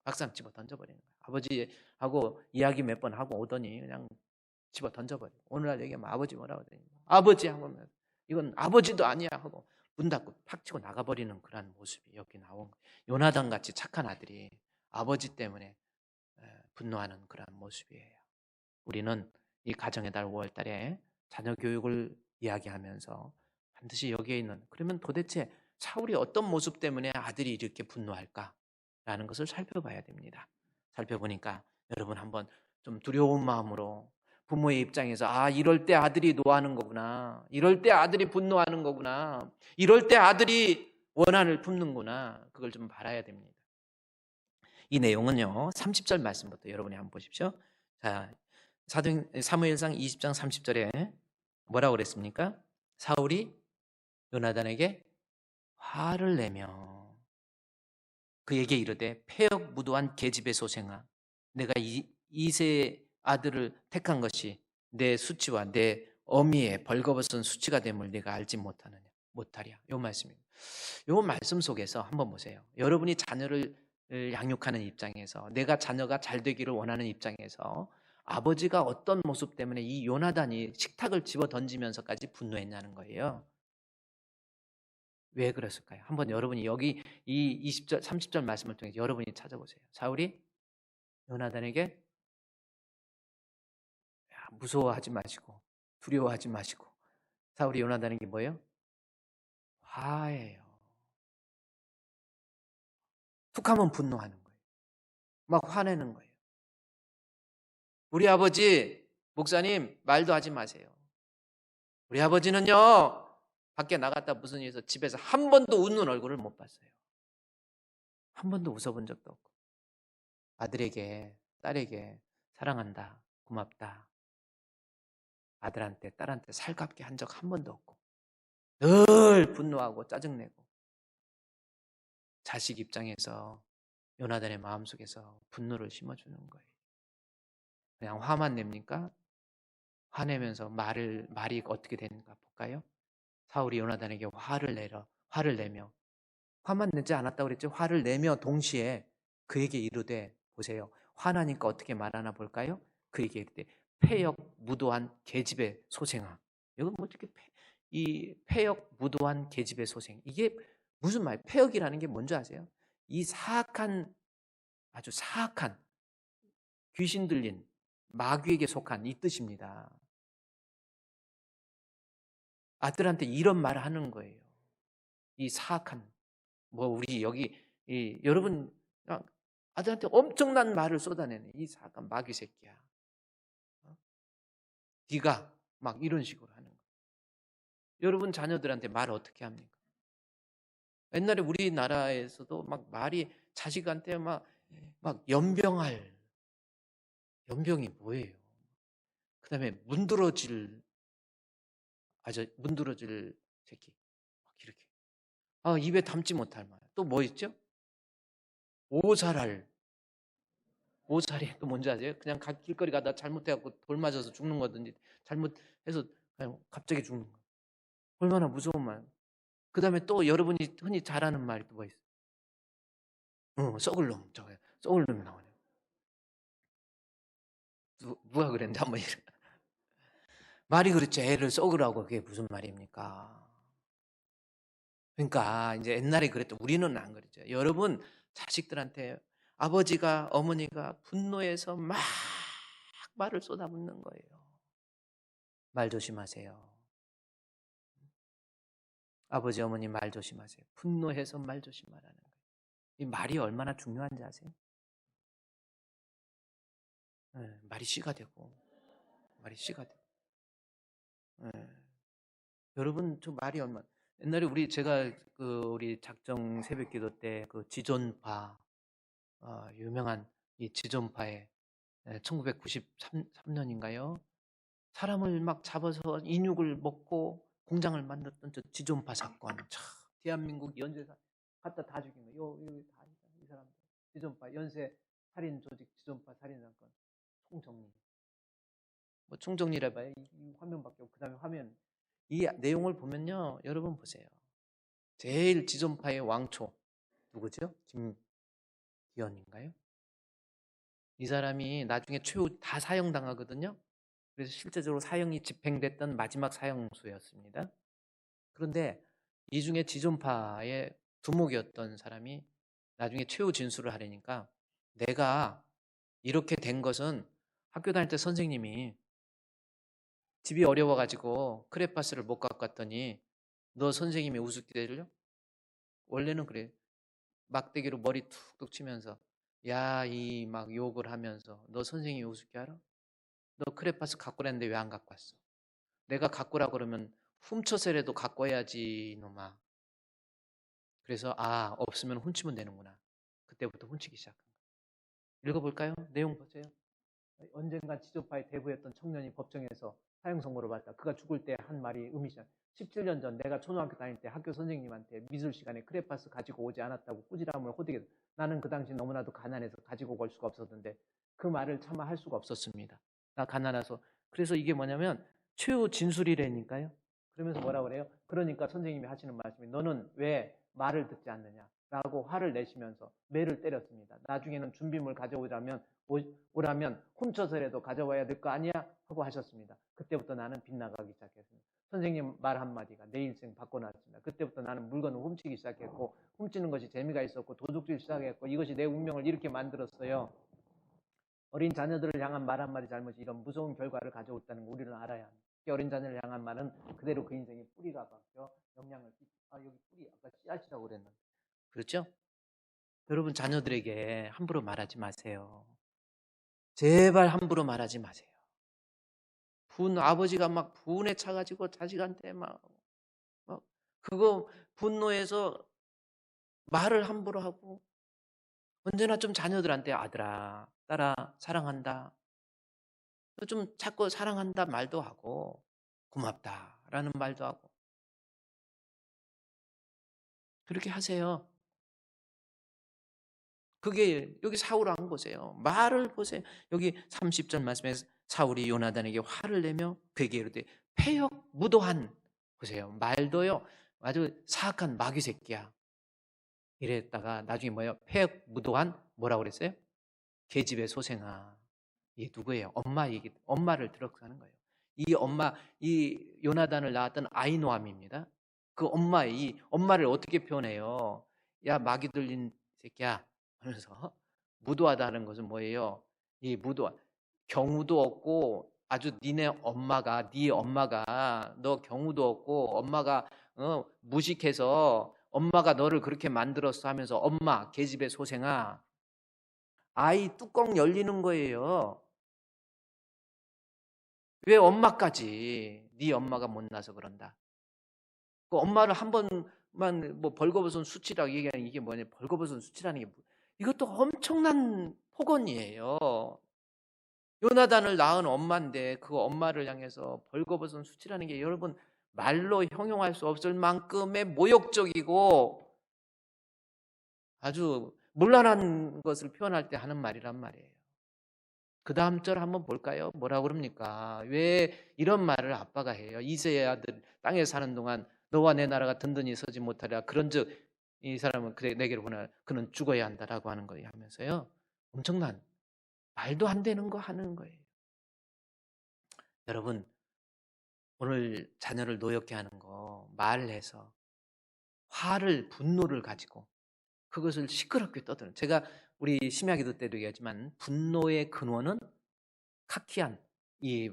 막상 집어 던져버리는 거예요. 아버지하고 이야기 몇 번 하고 오더니 그냥 집어 던져버려요. 오늘날 얘기하면 아버지 뭐라고 하더니 아버지 하면 이건 아버지도 아니야 하고 문 닫고 팍 치고 나가버리는 그런 모습이 여기 나온 거예요. 요나단 같이 착한 아들이 아버지 때문에 분노하는 그런 모습이에요. 우리는 이 가정의 달 5월 달에 자녀 교육을 이야기하면서 반드시 여기에 있는, 그러면 도대체 사울이 어떤 모습 때문에 아들이 이렇게 분노할까라는 것을 살펴봐야 됩니다. 살펴보니까 여러분 한번 좀 두려운 마음으로 부모의 입장에서 이럴 때 아들이 노하는 거구나, 이럴 때 아들이 분노하는 거구나, 이럴 때 아들이 원한을 품는구나, 그걸 좀 바라야 됩니다. 이 내용은요 30절 말씀부터 여러분이 한번 보십시오. 자, 사무엘상 20장 30절에 뭐라고 그랬습니까? 사울이 요나단에게 화를 내며 그에게 이르되 패역 무도한 계집의 소생아, 내가 이세의 아들을 택한 것이 내 수치와 내 어미의 벌거벗은 수치가 됨을 네가 알지 못하랴. 요 말씀입니다. 요 말씀 속에서 한번 보세요. 여러분이 자녀를 양육하는 입장에서, 내가 자녀가 잘 되기를 원하는 입장에서 아버지가 어떤 모습 때문에 이 요나단이 식탁을 집어 던지면서까지 분노했냐는 거예요. 왜 그랬을까요? 한번 여러분이 여기 이 20절, 30절 말씀을 통해서 여러분이 찾아보세요. 사울이 요나단에게 무서워하지 마시고 두려워하지 마시고, 사울이 요나단에게 뭐예요? 화해요. 툭하면 분노하는 거예요. 막 화내는 거예요. 우리 아버지, 목사님 말도 하지 마세요. 우리 아버지는요 밖에 나갔다 무슨 일에서 집에서 한 번도 웃는 얼굴을 못 봤어요. 한 번도 웃어본 적도 없고, 아들에게 딸에게 사랑한다, 고맙다, 아들한테 딸한테 살갑게 한 적 한 번도 없고, 늘 분노하고 짜증내고, 자식 입장에서 요나단의 마음속에서 분노를 심어주는 거예요. 그냥 화만 냅니까? 화내면서 말이 어떻게 되는가 볼까요? 사울이 요나단에게 화를 내며, 화만 내지 않았다고 그랬죠? 화를 내며 동시에 그에게 이르되, 보세요. 화나니까 어떻게 말하나 볼까요? 그에게 이르되 패역 무도한 계집의 소생아. 이건 뭐 어떻게 이 패역 무도한 계집의 소생, 이게 무슨 말? 패역이라는 게 뭔지 아세요? 이 아주 사악한 귀신 들린 마귀에게 속한 이 뜻입니다. 아들한테 이런 말을 하는 거예요. 이 사악한, 우리 여기 여러분 아들한테 엄청난 말을 쏟아내는 이 사악한 마귀 새끼야. 네가 막 이런 식으로 하는 거예요. 여러분 자녀들한테 말 어떻게 합니까? 옛날에 우리나라에서도 막 말이 자식한테 막 연병이 뭐예요? 그다음에 문드러질 새끼, 입에 담지 못할 말. 또 뭐 있죠? 오살할. 오살이 또 뭔지 아세요? 그냥 길거리 가다 잘못해갖고 돌 맞아서 죽는 거든지 잘못해서 그냥 갑자기 죽는 거. 얼마나 무서운 말. 그 다음에 또 여러분이 흔히 잘하는 말이 또 뭐 있어요? 썩을 놈. 저거요. 썩을 놈이 나오네요. 누가 그랬는데 한번 이래. 말이 그렇죠. 애를 썩으라고. 그게 무슨 말입니까? 그러니까 이제 옛날에 그랬던 우리는 안 그랬죠. 여러분 자식들한테 아버지가 어머니가 분노해서 막 말을 쏟아붓는 거예요. 말 조심하세요. 아버지 어머니 말 조심하세요. 분노해서 말 조심하라는 거예요. 이 말이 얼마나 중요한지 아세요? 네, 말이 씨가 되고 말이 씨가 되고. 네. 여러분 저 말이 얼마나 옛날에 제가 우리 작정 새벽기도 때 그 지존파 유명한 이 지존파에 1993년인가요? 사람을 막 잡아서 인육을 먹고 공장을 만들었던 저 지존파 사건. 참, 대한민국 연쇄사 갖다 다 죽인 거예요. 이 사람들. 지존파 연쇄 살인 조직 지존파 살인 사건 총정리. 뭐 총정리라 봐요. 이 화면밖에 없고 그다음에 화면 이 내용을 보면요. 여러분 보세요. 제일 지존파의 왕초 누구죠? 김기현인가요? 이 사람이 나중에 최후 다 사형당하거든요. 그래서 실제적으로 사형이 집행됐던 마지막 사형수였습니다. 그런데 이 중에 지존파의 두목이었던 사람이 나중에 최후 진술을 하려니까 내가 이렇게 된 것은 학교 다닐 때 선생님이 집이 어려워가지고 크레파스를 못 갖고 왔더니 너 선생님이 우습게 원래는 그래. 막대기로 머리 툭툭 치면서 야, 이 막 욕을 하면서 너 선생님이 우습게 알아? 너 크레파스 갖고 왔는데 왜 안 갖고 왔어? 내가 갖고 오라 그러면 훔쳐서라도 갖고 와야지 이놈아. 그래서 없으면 훔치면 되는구나. 그때부터 훔치기 시작한 거예요. 읽어볼까요? 내용 보세요. 언젠가 지존파의 대부였던 청년이 법정에서 사형 선고를 받았다. 그가 죽을 때 한 말이 음이시야. 17년 전 내가 초등학교 다닐 때 학교 선생님한테 미술 시간에 크레파스 가지고 오지 않았다고 꾸지람을 호되게 나는 그 당시 너무나도 가난해서 가지고 올 수가 없었는데 그 말을 차마 할 수가 없었습니다. 나 가난해서. 그래서 이게 뭐냐면 최후 진술이라니까요. 그러면서 뭐라 그래요? 그러니까 선생님이 하시는 말씀이 너는 왜 말을 듣지 않느냐 라고 화를 내시면서 매를 때렸습니다. 나중에는 준비물 가져오라면 훔쳐서라도 가져와야 될 거 아니야? 하고 하셨습니다. 그때부터 나는 빗나가기 시작했습니다. 선생님 말 한마디가 내 인생 바꿔놨습니다. 그때부터 나는 물건을 훔치기 시작했고 훔치는 것이 재미가 있었고 도둑질 시작했고 이것이 내 운명을 이렇게 만들었어요. 어린 자녀들을 향한 말 한마디 잘못이 이런 무서운 결과를 가져왔다는 거 우리는 알아야 합니다. 어린 자녀를 향한 말은 그대로 그 인생의 뿌리가 박혀 영향을 여기 뿌리 아까 씨앗이라고 그랬는데 그렇죠? 여러분 자녀들에게 함부로 말하지 마세요. 제발 함부로 말하지 마세요. 아버지가 막 분에 차가지고 자식한테 막 그거 분노해서 말을 함부로 하고 언제나 좀 자녀들한테 아들아, 딸아, 사랑한다. 좀 자꾸 사랑한다 말도 하고 고맙다라는 말도 하고 그렇게 하세요. 그게 여기 사울 왕 보세요. 말을 보세요. 여기 30절 말씀에 사울이 요나단에게 화를 내며 그에게 이르되 패역 무도한 보세요. 말도요. 아주 사악한 마귀 새끼야. 이랬다가 나중에 뭐예요? 패역 무도한 뭐라고 그랬어요? 계집의 소생아. 이게 누구예요? 엄마를 들어가는 거예요. 이 요나단을 낳았던 아이노암입니다. 그 이 엄마를 어떻게 표현해요? 야, 마귀 들린 새끼야. 하면서 무도하다는 것은 뭐예요? 이 경우도 없고 아주 네 엄마가 너 경우도 없고 엄마가 무식해서 엄마가 너를 그렇게 만들었어 하면서 엄마 계집의 소생아 아이 뚜껑 열리는 거예요. 왜 엄마까지 네 엄마가 못나서 그런다. 그 엄마를 한 번만 뭐 벌거벗은 수치라고 얘기하는 이게 뭐냐? 벌거벗은 수치라는 게 이것도 엄청난 폭언이에요. 요나단을 낳은 엄마인데 그 엄마를 향해서 벌거벗은 수치라는 게 여러분 말로 형용할 수 없을 만큼의 모욕적이고 아주 문란한 것을 표현할 때 하는 말이란 말이에요. 그 다음 절 한번 볼까요? 뭐라고 그럽니까? 왜 이런 말을 아빠가 해요? 이새의 아들 땅에 사는 동안 너와 내 나라가 든든히 서지 못하리라. 그런즉 이 사람은 그래 내게로 보내 그는 죽어야 한다라고 하는 거예요. 하면서요. 엄청난 말도 안 되는 거 하는 거예요. 여러분 오늘 자녀를 노엽게 하는 거 말을 해서 화를 분노를 가지고 그것을 시끄럽게 떠드는 제가 우리 심야기도 때도 얘기하지만 분노의 근원은 카키안 이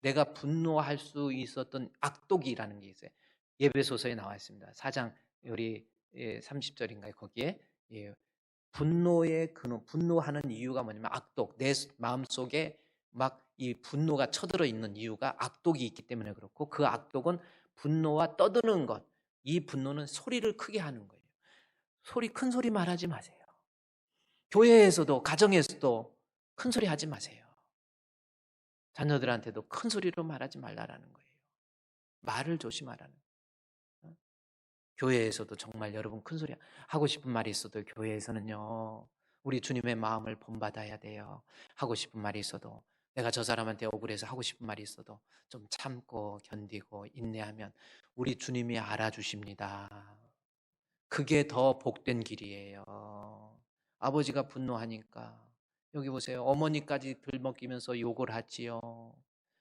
내가 분노할 수 있었던 악독이라는 게 있어요. 예배소서에 나와 있습니다. 4장 우리 30절인가요? 거기에 분노의 근원, 분노하는 이유가 뭐냐면 악독, 내 마음속에 막 이 분노가 쳐들어 있는 이유가 악독이 있기 때문에 그렇고 그 악독은 분노와 떠드는 것, 이 분노는 소리를 크게 하는 거예요. 큰 소리 말하지 마세요. 교회에서도 가정에서도 큰 소리 하지 마세요. 자녀들한테도 큰 소리로 말하지 말라라는 거예요. 말을 조심하라는 거예요. 교회에서도 정말 여러분 큰 소리 하고 싶은 말이 있어도 교회에서는요. 우리 주님의 마음을 본받아야 돼요. 하고 싶은 말이 있어도 내가 저 사람한테 억울해서 하고 싶은 말이 있어도 좀 참고 견디고 인내하면 우리 주님이 알아주십니다. 그게 더 복된 길이에요. 아버지가 분노하니까 여기 보세요. 어머니까지 들먹이면서 욕을 하지요.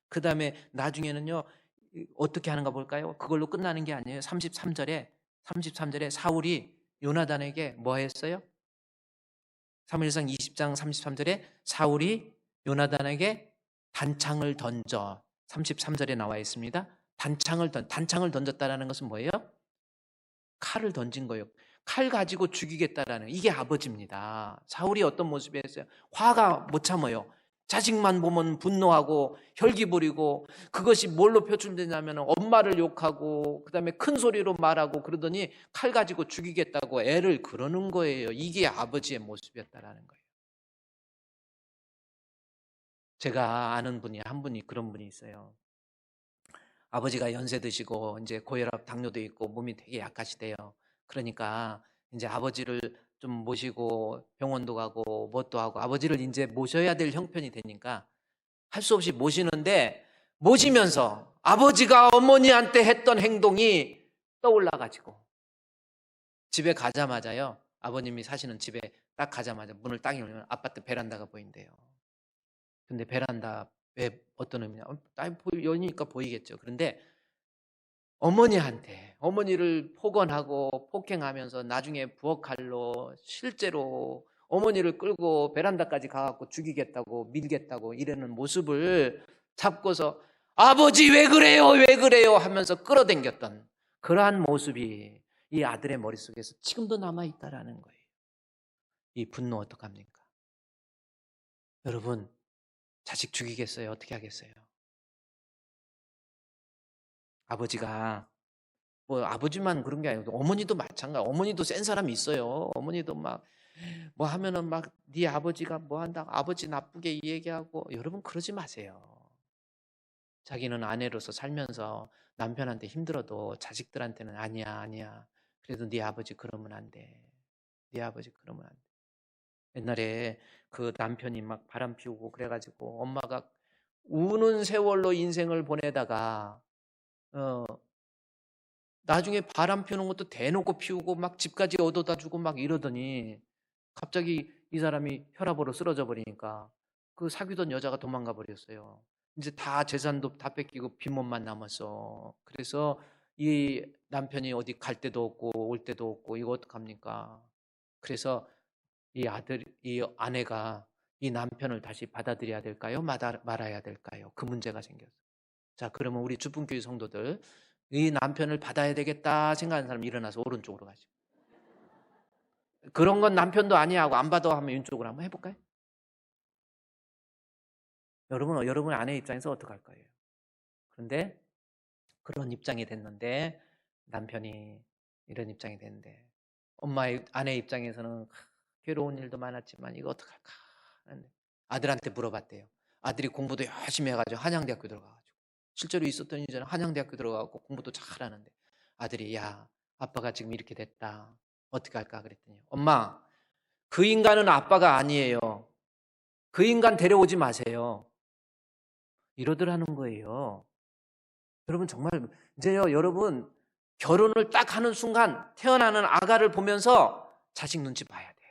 그 다음에 나중에는요. 어떻게 하는가 볼까요? 그걸로 끝나는 게 아니에요. 33절에 사울이 요나단에게 뭐 했어요? 사무엘상 20장 33절에 사울이 요나단에게 단창을 던져 33절에 나와 있습니다. 단창을 던졌다라는 것은 뭐예요? 칼을 던진 거예요. 칼 가지고 죽이겠다라는 이게 아버지입니다. 사울이 어떤 모습이었어요? 화가 못 참아요. 자식만 보면 분노하고 혈기 부리고 그것이 뭘로 표출되냐면 엄마를 욕하고 그다음에 큰 소리로 말하고 그러더니 칼 가지고 죽이겠다고 애를 그러는 거예요. 이게 아버지의 모습이었다라는 거예요. 제가 아는 분이 한 분이 그런 분이 있어요. 아버지가 연세 드시고 이제 고혈압 당뇨도 있고 몸이 되게 약하시대요. 그러니까 이제 아버지를 좀 모시고 병원도 가고 뭣도 하고 아버지를 이제 모셔야 될 형편이 되니까 할 수 없이 모시는데 모시면서 아버지가 어머니한테 했던 행동이 떠올라가지고 집에 가자마자요. 아버님이 사시는 집에 딱 가자마자 문을 딱 열면 아파트 베란다가 보인대요. 근데 베란다에 어떤 의미냐? 딱 여니까 보이겠죠. 그런데 어머니를 폭언하고 폭행하면서 나중에 부엌칼로 실제로 어머니를 끌고 베란다까지 가갖고 죽이겠다고 밀겠다고 이러는 모습을 잡고서 아버지 왜 그래요 왜 그래요 하면서 끌어당겼던 그러한 모습이 이 아들의 머릿속에서 지금도 남아있다라는 거예요. 이 분노 어떡합니까? 여러분 자식 죽이겠어요? 어떻게 하겠어요? 아버지가 뭐 아버지만 그런 게 아니고 어머니도 마찬가지. 어머니도 센 사람이 있어요. 어머니도 막 뭐 하면은 막 네 아버지가 뭐 한다. 아버지 나쁘게 얘기하고 여러분 그러지 마세요. 자기는 아내로서 살면서 남편한테 힘들어도 자식들한테는 아니야 아니야. 그래도 네 아버지 그러면 안 돼. 네 아버지 그러면 안 돼. 옛날에 그 남편이 막 바람 피우고 그래가지고 엄마가 우는 세월로 인생을 보내다가 어 나중에 바람 피우는 것도 대놓고 피우고 막 집까지 얻어다 주고 막 이러더니 갑자기 이 사람이 혈압으로 쓰러져 버리니까 그 사귀던 여자가 도망가 버렸어요. 이제 다 재산도 다 뺏기고 빈몸만 남았어. 그래서 이 남편이 어디 갈 데도 없고 올 데도 없고 이거 어떡합니까? 그래서 이 아내가 이 남편을 다시 받아들여야 될까요? 말아야 될까요? 그 문제가 생겼어요. 자, 그러면 우리 주분교회 성도들 이 남편을 받아야 되겠다 생각하는 사람 일어나서 오른쪽으로 가시고 그런 건 남편도 아니야 하고 안 받아 하면 왼쪽으로 한번 해볼까요? 여러분 아내 입장에서 어떡할 거예요? 그런데 그런 입장이 됐는데 남편이 이런 입장이 됐는데 아내 입장에서는 괴로운 일도 많았지만 이거 어떡할까 하는데 아들한테 물어봤대요. 아들이 공부도 열심히 해가지고 한양대학교 들어가가지고 실제로 있었던 일이잖아요. 한양대학교 들어가고 공부도 잘하는데 아들이 야 아빠가 지금 이렇게 됐다. 어떻게 할까 그랬더니 엄마 그 인간은 아빠가 아니에요. 그 인간 데려오지 마세요. 이러더라는 거예요. 여러분 정말 이제요 여러분 결혼을 딱 하는 순간 태어나는 아가를 보면서 자식 눈치 봐야 돼.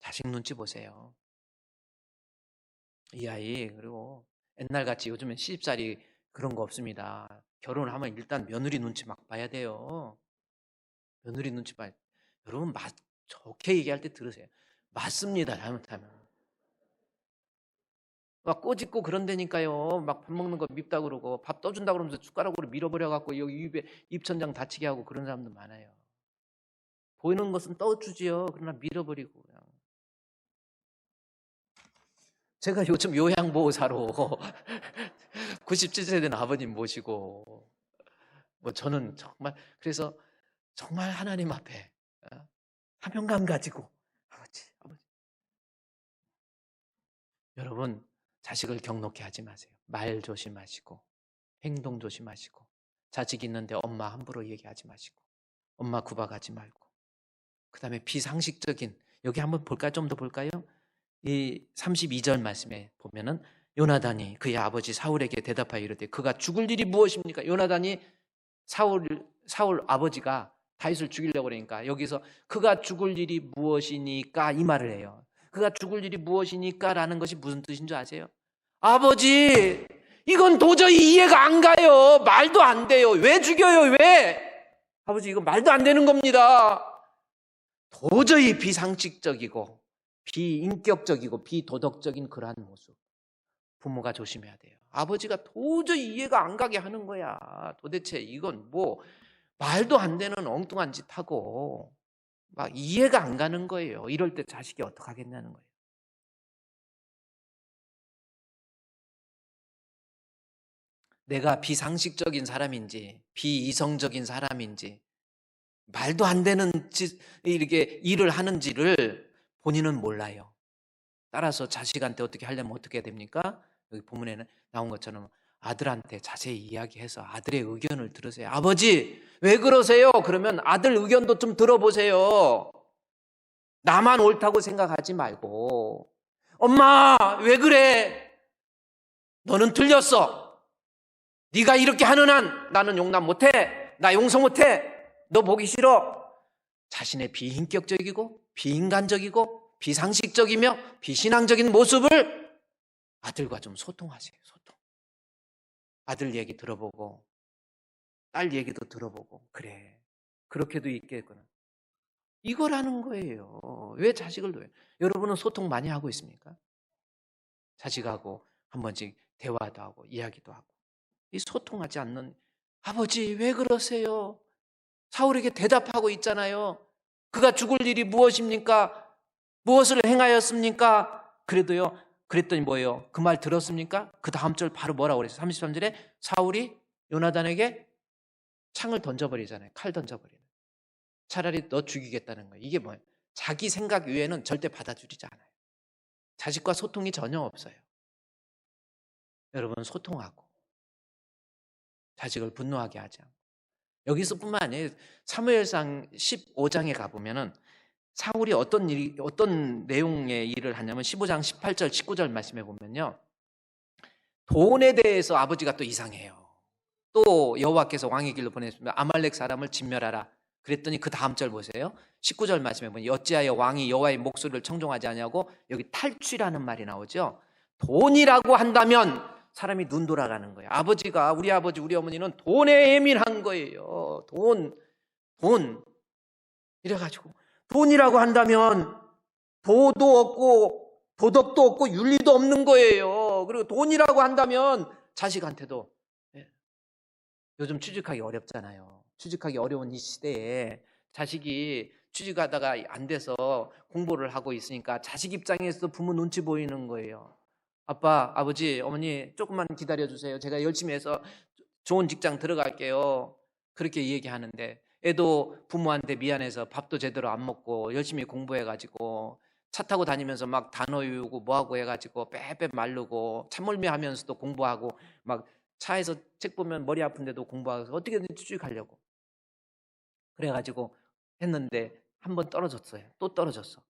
자식 눈치 보세요. 이 아이 그리고 옛날같이 요즘엔 시집살이 그런 거 없습니다. 결혼을 하면 일단 며느리 눈치 막 봐야 돼요. 며느리 눈치 봐야 돼. 여러분 좋게 얘기할 때 들으세요. 맞습니다. 잘못하면. 막 꼬집고 그런다니까요. 막 밥 먹는 거 밉다 그러고 밥 떠준다 그러면서 숟가락으로 밀어버려갖고 여기 입에 입천장 다치게 하고 그런 사람도 많아요. 보이는 것은 떠주지요. 그러나 밀어버리고 그냥. 제가 요즘 요양보호사로 97세 된 아버님 모시고 뭐 저는 정말 그래서 정말 하나님 앞에 사명감 가지고 아버지 여러분 자식을 경록해 하지 마세요. 말 조심하시고 행동 조심하시고 자식 있는데 엄마 함부로 얘기하지 마시고 엄마 구박하지 말고 그 다음에 비상식적인 여기 한번 볼까요? 좀 더 볼까요? 이 32절 말씀에 보면은 요나단이 그의 아버지 사울에게 대답하여 이르되 그가 죽을 일이 무엇입니까? 요나단이 사울 아버지가 다윗을 죽이려고 그러니까 여기서 그가 죽을 일이 무엇이니까 이 말을 해요. 그가 죽을 일이 무엇이니까 라는 것이 무슨 뜻인 줄 아세요? 아버지 이건 도저히 이해가 안 가요. 말도 안 돼요. 왜 죽여요? 왜? 아버지 이거 말도 안 되는 겁니다. 도저히 비상식적이고 비인격적이고 비도덕적인 그러한 모습 부모가 조심해야 돼요. 아버지가 도저히 이해가 안 가게 하는 거야. 도대체 이건 뭐 말도 안 되는 엉뚱한 짓 하고 막 이해가 안 가는 거예요. 이럴 때 자식이 어떡하겠냐는 거예요. 내가 비상식적인 사람인지 비이성적인 사람인지 말도 안 되는 짓, 이렇게 일을 하는지를 본인은 몰라요. 따라서 자식한테 어떻게 하려면 어떻게 해야 됩니까? 여기 본문에는 나온 것처럼 아들한테 자세히 이야기해서 아들의 의견을 들으세요. 아버지 왜 그러세요? 그러면 아들 의견도 좀 들어보세요. 나만 옳다고 생각하지 말고 엄마 왜 그래? 너는 틀렸어. 네가 이렇게 하는 한 나는 용납 못해. 나 용서 못해. 너 보기 싫어. 자신의 비인격적이고 비인간적이고 비상식적이며 비신앙적인 모습을 아들과 좀 소통하세요. 소통. 아들 얘기 들어보고 딸 얘기도 들어보고 그래 그렇게도 있겠구나. 이거라는 거예요. 왜 자식을 둬요? 여러분은 소통 많이 하고 있습니까? 자식하고 한 번씩 대화도 하고 이야기도 하고 이 소통하지 않는 아버지 왜 그러세요? 사울에게 대답하고 있잖아요. 그가 죽을 일이 무엇입니까? 무엇을 행하였습니까? 그래도요. 그랬더니 뭐예요? 그 말 들었습니까? 그 다음 절 바로 뭐라고 그랬어요? 33절에 사울이 요나단에게 창을 던져버리잖아요. 칼 던져버리는. 차라리 너 죽이겠다는 거예요. 이게 뭐예요? 자기 생각 외에는 절대 받아주지 않아요. 자식과 소통이 전혀 없어요. 여러분 소통하고 자식을 분노하게 하지 않고 여기서뿐만 아니에요. 사무엘상 15장에 가보면은 사울이 어떤 내용의 일을 하냐면 15장 18절 19절 말씀해 보면요. 돈에 대해서 아버지가 또 이상해요. 또 여호와께서 왕의 길로 보내셨으면 아말렉 사람을 진멸하라. 그랬더니 그 다음 절 보세요. 19절 말씀해 보면 어찌하여 왕이 여호와의 목소리를 청종하지 아니하고 여기 탈취라는 말이 나오죠. 돈이라고 한다면 사람이 눈 돌아가는 거예요. 아버지가 우리 아버지 우리 어머니는 돈에 예민한 거예요. 돈 이래가지고 돈이라고 한다면 도도 없고 도덕도 없고 윤리도 없는 거예요. 그리고 돈이라고 한다면 자식한테도 요즘 취직하기 어렵잖아요. 취직하기 어려운 이 시대에 자식이 취직하다가 안 돼서 공부를 하고 있으니까 자식 입장에서 부모 눈치 보이는 거예요. 아빠, 아버지, 어머니 조금만 기다려주세요. 제가 열심히 해서 좋은 직장 들어갈게요. 그렇게 얘기하는데 애도 부모한테 미안해서 밥도 제대로 안 먹고 열심히 공부해가지고 차 타고 다니면서 막 단어 외우고 뭐하고 해가지고 빼빼 마르고 찬물미 하면서도 공부하고 막 차에서 책 보면 머리 아픈데도 공부하고 어떻게든 취직하려고 그래가지고 했는데 한 번 떨어졌어요. 또 떨어졌어.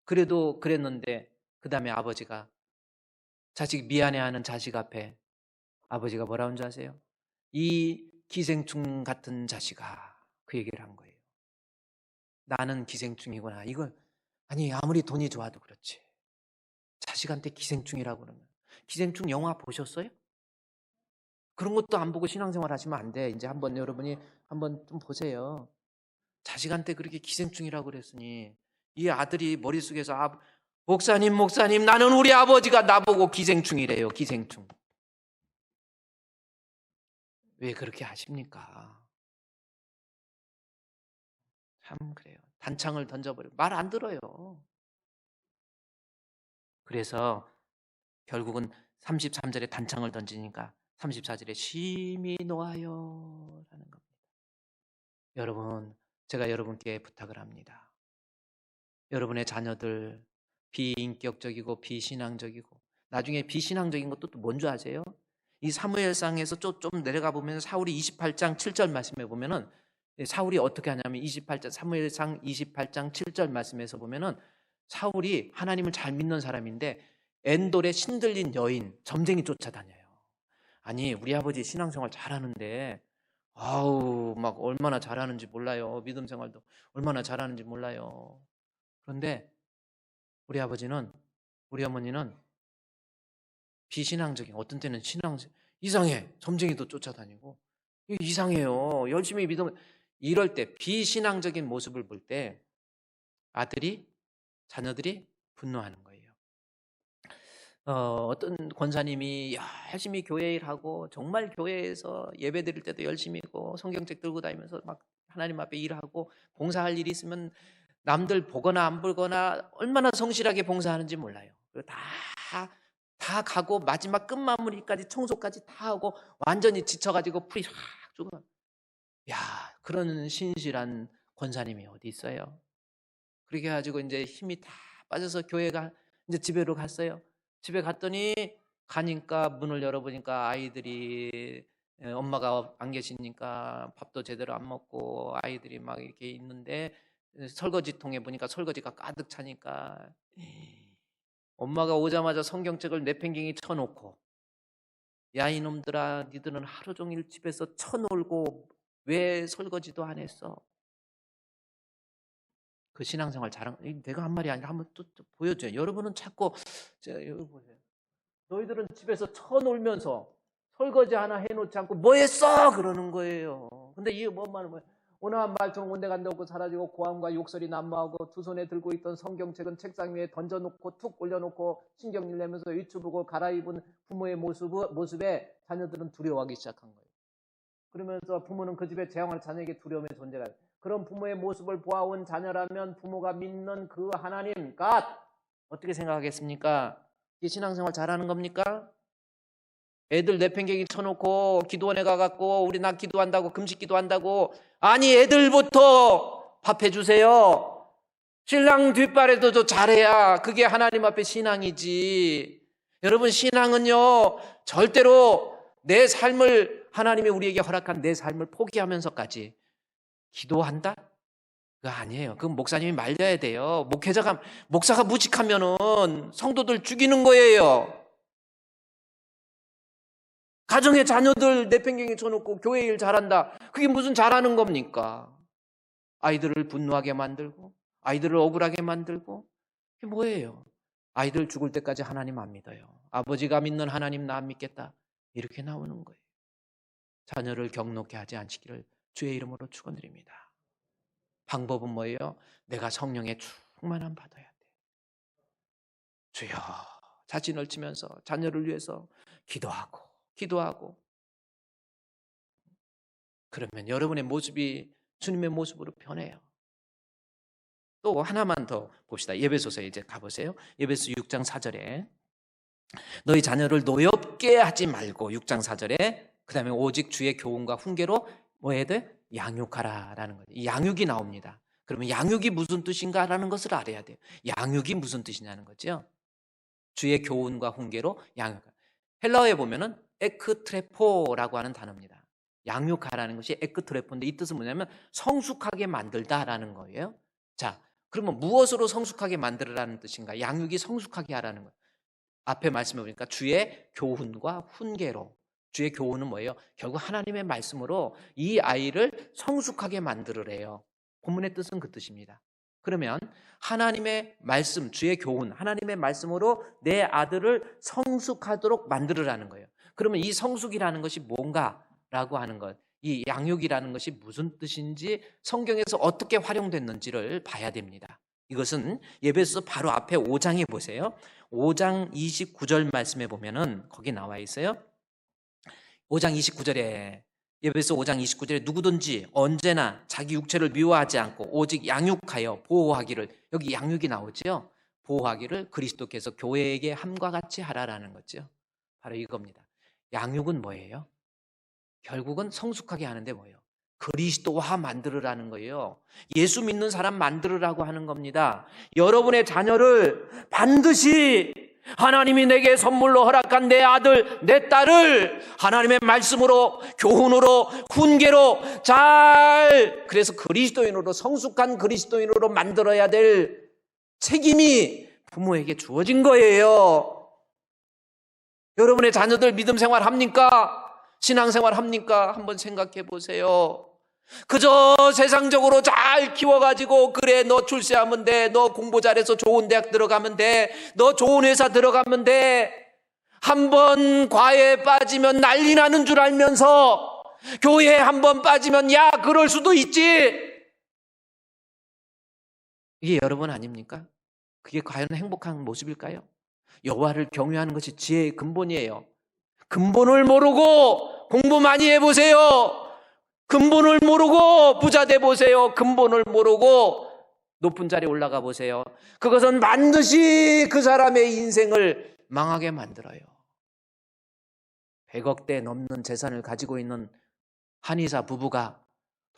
그래도 그랬는데 그 다음에 아버지가 자식 미안해하는 자식 앞에 아버지가 뭐라는 줄 아세요? 이 기생충 같은 자식아, 그 얘기를 한 거예요. 나는 기생충이구나. 이걸 아니 아무리 돈이 좋아도 그렇지. 자식한테 기생충이라고 그러면 기생충 영화 보셨어요? 그런 것도 안 보고 신앙생활 하시면 안 돼. 이제 한번 여러분이 한번 좀 보세요. 자식한테 그렇게 기생충이라고 그랬으니 이 아들이 머릿속에서 목사님 나는 우리 아버지가 나보고 기생충이래요. 기생충. 왜 그렇게 하십니까? 참 그래요. 단창을 던져버려요. 말 안 들어요. 그래서 결국은 33절에 단창을 던지니까 34절에 심히 놓아요 라는 겁니다. 여러분, 제가 여러분께 부탁을 합니다. 여러분의 자녀들 비인격적이고 비신앙적이고 나중에 비신앙적인 것도 또 뭔 줄 아세요? 이 사무엘상에서 좀 내려가 보면 사울이 28장 7절 말씀에 보면은 사울이 어떻게 하냐면 28장 사무엘상 28장 7절 말씀에서 보면은 사울이 하나님을 잘 믿는 사람인데 엔돌에 신들린 여인 점쟁이 쫓아다녀요. 아니 우리 아버지 신앙생활 잘하는데 아우 막 얼마나 잘하는지 몰라요. 믿음 생활도 얼마나 잘하는지 몰라요. 그런데 우리 아버지는 우리 어머니는 비신앙적인 어떤 때는 이상해. 점쟁이도 쫓아다니고 이상해요. 열심히 믿으면 이럴 때 비신앙적인 모습을 볼 때 자녀들이 분노하는 거예요. 어떤 권사님이 열심히 교회 일하고 정말 교회에서 예배 드릴 때도 열심히 있고 성경책 들고 다니면서 막 하나님 앞에 일하고 봉사할 일이 있으면 남들 보거나 안 보거나 얼마나 성실하게 봉사하는지 몰라요. 다 가고 마지막 끝마무리까지 청소까지 다 하고 완전히 지쳐가지고 풀이 확 죽어. 야, 그런 신실한 권사님이 어디 있어요? 그렇게 해가지고 이제 힘이 다 빠져서 교회가 이제 집에로 갔어요. 집에 갔더니 가니까 문을 열어보니까 아이들이 엄마가 안 계시니까 밥도 제대로 안 먹고 아이들이 막 이렇게 있는데 설거지통에 보니까 설거지가 가득 차니까 엄마가 오자마자 성경책을 내팽개기 쳐놓고 야 이놈들아 니들은 하루 종일 집에서 쳐놀고 왜 설거지도 안 했어? 그 신앙생활 잘한 내가 한 말이 아니라 한번 또 보여줘요. 여러분은 자꾸 여기 보세요. 너희들은 집에서 쳐놀면서 설거지 하나 해놓지 않고 뭐 했어? 그러는 거예요. 근데 이게 뭔 말은 뭐예요? 오늘한 말처럼 온데간데 없고 사라지고 고함과 욕설이 난무하고 두 손에 들고 있던 성경책은 책상 위에 던져놓고 툭 올려놓고 신경질 내면서 위축하고 갈아입은 부모의 모습에 자녀들은 두려워하기 시작한 거예요. 그러면서 부모는 그 집에 재앙할 자녀에게 두려움의 존재가 돼요. 그런 부모의 모습을 보아온 자녀라면 부모가 믿는 그 하나님 God 어떻게 생각하겠습니까? 이 신앙생활 잘하는 겁니까? 애들 내팽개기 쳐놓고 기도원에 가갖고 우리 나 기도한다고 금식 기도한다고 아니 애들부터 밥 해주세요. 신랑 뒷발에도 좀 잘해야 그게 하나님 앞에 신앙이지. 여러분 신앙은요 절대로 내 삶을 하나님이 우리에게 허락한 내 삶을 포기하면서까지 기도한다? 그거 아니에요. 그건 목사님이 말려야 돼요. 목사가 무식하면은 성도들 죽이는 거예요. 가정의 자녀들 내팽개기 쳐놓고 교회 일 잘한다. 그게 무슨 잘하는 겁니까? 아이들을 분노하게 만들고 아이들을 억울하게 만들고 그게 뭐예요? 아이들 죽을 때까지 하나님 안 믿어요. 아버지가 믿는 하나님 나 안 믿겠다. 이렇게 나오는 거예요. 자녀를 경록케 하지 않기를 주의 이름으로 축원드립니다. 방법은 뭐예요? 내가 성령의 충만함 받아야 돼. 주여 자신을 치면서 자녀를 위해서 기도하고 그러면 여러분의 모습이 주님의 모습으로 변해요. 또 하나만 더 봅시다. 에베소서에 이제 가보세요. 에베소 6장 4절에 너희 자녀를 노엽게 하지 말고 6장 4절에 그 다음에 오직 주의 교훈과 훈계로 뭐 해야 돼? 양육하라 라는 거죠. 이 양육이 나옵니다. 그러면 양육이 무슨 뜻인가라는 것을 알아야 돼요. 양육이 무슨 뜻이냐는 거죠. 주의 교훈과 훈계로 양육. 헬라어에 보면은 에크트레포라고 하는 단어입니다. 양육하라는 것이 에크트레포인데 이 뜻은 뭐냐면 성숙하게 만들다라는 거예요. 자, 그러면 무엇으로 성숙하게 만들으라는 뜻인가? 양육이 성숙하게 하라는 거예요. 앞에 말씀해 보니까 주의 교훈과 훈계로. 주의 교훈은 뭐예요? 결국 하나님의 말씀으로 이 아이를 성숙하게 만들으래요. 본문의 뜻은 그 뜻입니다. 그러면 하나님의 말씀, 주의 교훈, 하나님의 말씀으로 내 아들을 성숙하도록 만들으라는 거예요. 그러면 이 성숙이라는 것이 뭔가라고 하는 것, 이 양육이라는 것이 무슨 뜻인지 성경에서 어떻게 활용됐는지를 봐야 됩니다. 이것은 예배소 바로 앞에 5장에 보세요. 5장 29절 말씀에 보면은 거기 나와 있어요. 5장 29절에 예배소 5장 29절에 누구든지 언제나 자기 육체를 미워하지 않고 오직 양육하여 보호하기를, 여기 양육이 나오죠. 보호하기를 그리스도께서 교회에게 함과 같이 하라라는 거죠. 바로 이겁니다. 양육은 뭐예요? 결국은 성숙하게 하는데 뭐예요? 그리스도화 만들으라는 거예요. 예수 믿는 사람 만들으라고 하는 겁니다. 여러분의 자녀를 반드시 하나님이 내게 선물로 허락한 내 아들, 내 딸을 하나님의 말씀으로, 교훈으로, 훈계로 그래서 그리스도인으로, 성숙한 그리스도인으로 만들어야 될 책임이 부모에게 주어진 거예요. 여러분의 자녀들 믿음 생활 합니까? 신앙생활 합니까? 한번 생각해 보세요. 그저 세상적으로 잘 키워가지고 그래 너 출세하면 돼, 너 공부 잘해서 좋은 대학 들어가면 돼, 너 좋은 회사 들어가면 돼. 한번 과외에 빠지면 난리 나는 줄 알면서 교회에 한번 빠지면 야 그럴 수도 있지. 이게 여러분 아닙니까? 그게 과연 행복한 모습일까요? 여호와를 경외하는 것이 지혜의 근본이에요. 근본을 모르고 공부 많이 해보세요. 근본을 모르고 부자 돼보세요. 근본을 모르고 높은 자리에 올라가 보세요. 그것은 반드시 그 사람의 인생을 망하게 만들어요. 100억대 넘는 재산을 가지고 있는 한의사 부부가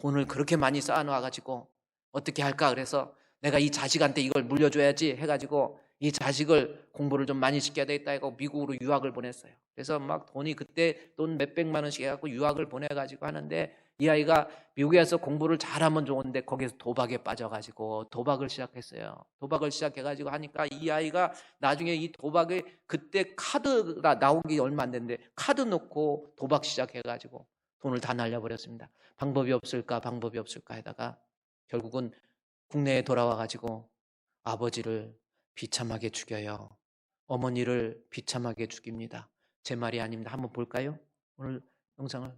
돈을 그렇게 많이 쌓아놔가지고 어떻게 할까 그래서 내가 이 자식한테 이걸 물려줘야지 해가지고 이 자식을 공부를 좀 많이 시켜야 되겠다 해서 미국으로 유학을 보냈어요. 그래서 막 돈이 그때 돈 몇백만 원씩 해갖고 유학을 보내가지고 하는데 이 아이가 미국에 와서 공부를 잘하면 좋은데 거기서 도박에 빠져가지고 도박을 시작했어요. 도박을 시작해가지고 하니까 이 아이가 나중에 이 도박에 그때 카드가 나오기 얼마 안 됐는데 카드 넣고 도박 시작해가지고 돈을 다 날려버렸습니다. 방법이 없을까 하다가 결국은 국내에 돌아와가지고 아버지를 비참하게 죽여요. 어머니를 비참하게 죽입니다. 제 말이 아닙니다. 한번 볼까요? 오늘 영상을.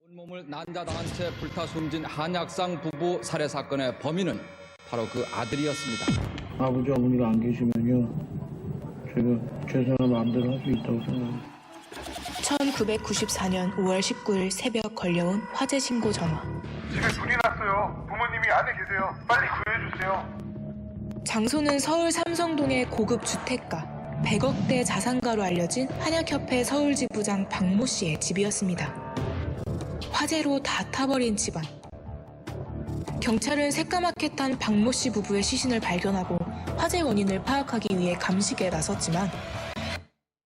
온몸을 난자당한 채 불타 숨진 한약상 부부 살해 사건의 범인은 바로 그 아들이었습니다. 아버지 어머니가 안 계시면요 제가 제 생활 마음대로 할 수 있다고 생각합니다. 1994년 5월 19일 새벽 걸려온 화재 신고 전화. 집에 불이 났어요. 부모님이 안에 계세요. 빨리 구해주세요. 장소는 서울 삼성동의 고급 주택가, 100억대 자산가로 알려진 한약협회 서울지부장 박모 씨의 집이었습니다. 화재로 다 타버린 집안. 경찰은 새까맣게 탄 박모 씨 부부의 시신을 발견하고 화재 원인을 파악하기 위해 감식에 나섰지만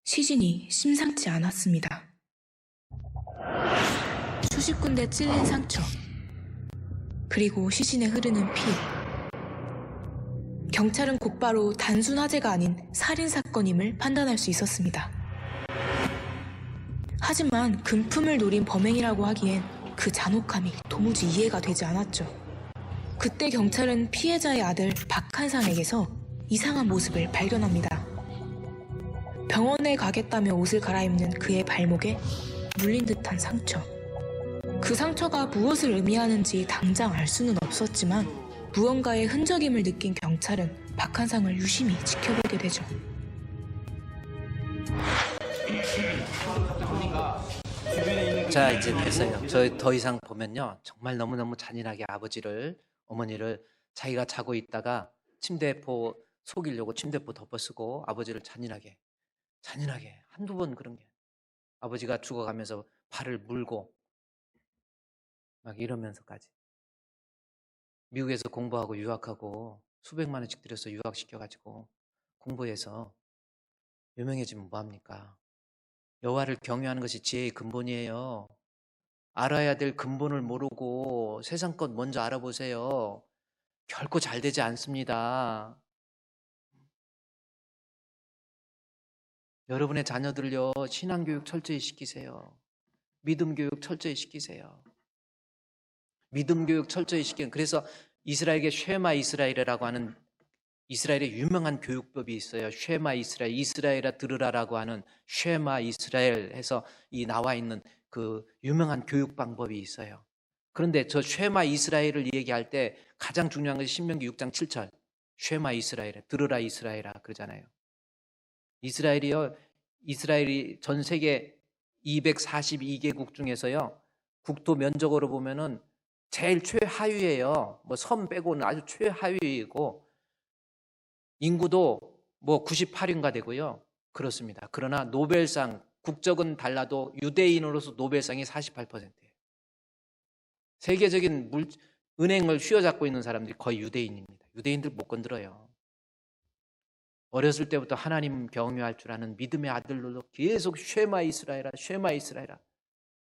시신이 심상치 않았습니다. 수십 군데 찔린 상처, 그리고 시신에 흐르는 피. 경찰은 곧바로 단순 화재가 아닌 살인사건임을 판단할 수 있었습니다. 하지만 금품을 노린 범행이라고 하기엔 그 잔혹함이 도무지 이해가 되지 않았죠. 그때 경찰은 피해자의 아들 박한상에게서 이상한 모습을 발견합니다. 병원에 가겠다며 옷을 갈아입는 그의 발목에 물린 듯한 상처. 그 상처가 무엇을 의미하는지 당장 알 수는 없었지만 무언가의 흔적임을 느낀 경찰은 박한상을 유심히 지켜보게 되죠. 자, 이제 됐어요. 저 더 이상 보면요 정말 너무너무 잔인하게 아버지를, 어머니를 자기가 자고 있다가 침대포 속이려고 침대포 덮어쓰고 아버지를 잔인하게 한두 번 그런 게, 아버지가 죽어가면서 발을 물고 막 이러면서까지 미국에서 공부하고 유학하고 수백만 원씩 들여서 유학시켜가지고 공부해서 유명해지면 뭐합니까? 여호와를 경외하는 것이 지혜의 근본이에요. 알아야 될 근본을 모르고 세상 것 먼저 알아보세요. 결코 잘 되지 않습니다. 여러분의 자녀들요, 신앙교육 철저히 시키세요. 믿음 교육 철저히 시키세요. 믿음 교육 철저히 시키는. 그래서 이스라엘에게 쉐마 이스라엘이라고 하는 이스라엘의 유명한 교육법이 있어요. 쉐마 이스라엘, 이스라엘아 들으라라고 하는 쉐마 이스라엘 해서 이 나와 있는 그 유명한 교육 방법이 있어요. 그런데 저 쉐마 이스라엘을 얘기할 때 가장 중요한 것이 신명기 6장 7절. 쉐마 이스라엘, 들으라 이스라엘아 그러잖아요. 이스라엘이 전 세계 242개국 중에서요, 국토 면적으로 보면은 제일 최하위예요. 뭐 섬 빼고는 아주 최하위이고, 인구도 뭐 98인가 되고요. 그렇습니다. 그러나 노벨상, 국적은 달라도 유대인으로서 노벨상이 48%예요. 세계적인 은행을 휘어잡고 있는 사람들이 거의 유대인입니다. 유대인들 못 건드려요. 어렸을 때부터 하나님 경외할 줄 아는 믿음의 아들로 계속 쉐마 이스라엘아, 쉐마 이스라엘아.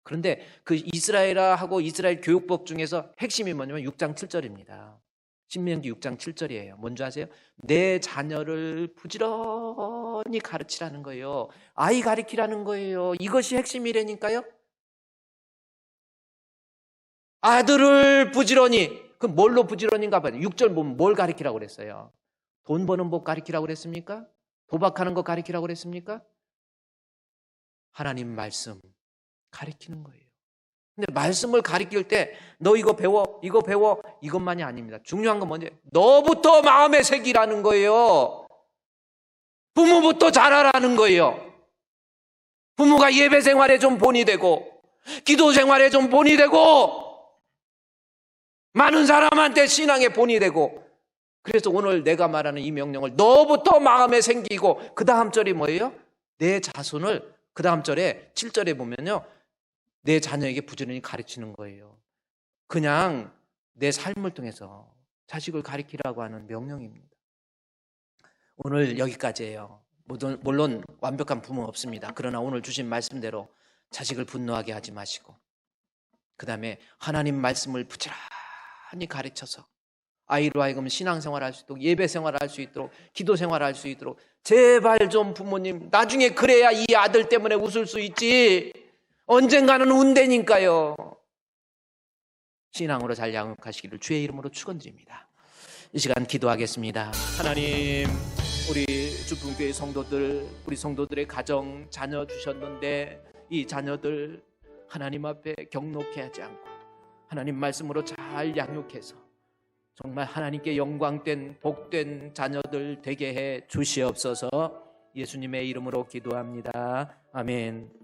그런데 그 이스라엘아 하고 이스라엘 교육법 중에서 핵심이 뭐냐면 6장 7절입니다. 신명기 6장 7절이에요. 뭔지 아세요? 내 자녀를 부지런히 가르치라는 거예요. 아이 가르치라는 거예요. 이것이 핵심이라니까요. 아들을 부지런히, 그럼 뭘로 부지런히인가 봐요. 6절 보면 뭘 가르치라고 그랬어요? 돈 버는 법 가르치라고 그랬습니까? 도박하는 거 가르치라고 그랬습니까? 하나님 말씀 가르치는 거예요. 근데 말씀을 가르칠 때 너 이거 배워 이것만이 아닙니다. 중요한 건 뭐냐? 너부터 마음에 새기라는 거예요. 부모부터 잘하라는 거예요. 부모가 예배 생활에 좀 본이 되고 기도 생활에 좀 본이 되고 많은 사람한테 신앙에 본이 되고. 그래서 오늘 내가 말하는 이 명령을 너부터 마음에 생기고, 그 다음 절이 뭐예요? 내 자손을, 그 다음 절에 7절에 보면요, 내 자녀에게 부지런히 가르치는 거예요. 그냥 내 삶을 통해서 자식을 가르치라고 하는 명령입니다. 오늘 여기까지예요. 물론 완벽한 부모 없습니다. 그러나 오늘 주신 말씀대로 자식을 분노하게 하지 마시고, 그 다음에 하나님 말씀을 부지런히 가르쳐서 아이로 하여금 신앙생활 할 수 있도록, 예배 생활 할 수 있도록, 기도 생활 할 수 있도록, 제발 좀 부모님, 나중에 그래야 이 아들 때문에 웃을 수 있지, 언젠가는 운대니까요. 신앙으로 잘 양육하시기를 주의 이름으로 축원드립니다. 이 시간 기도하겠습니다. 하나님, 우리 주품교회 성도들, 우리 성도들의 가정, 자녀 주셨는데 이 자녀들 하나님 앞에 경록해 하지 않고 하나님 말씀으로 잘 양육해서 정말 하나님께 영광된 복된 자녀들 되게 해 주시옵소서. 예수님의 이름으로 기도합니다. 아멘.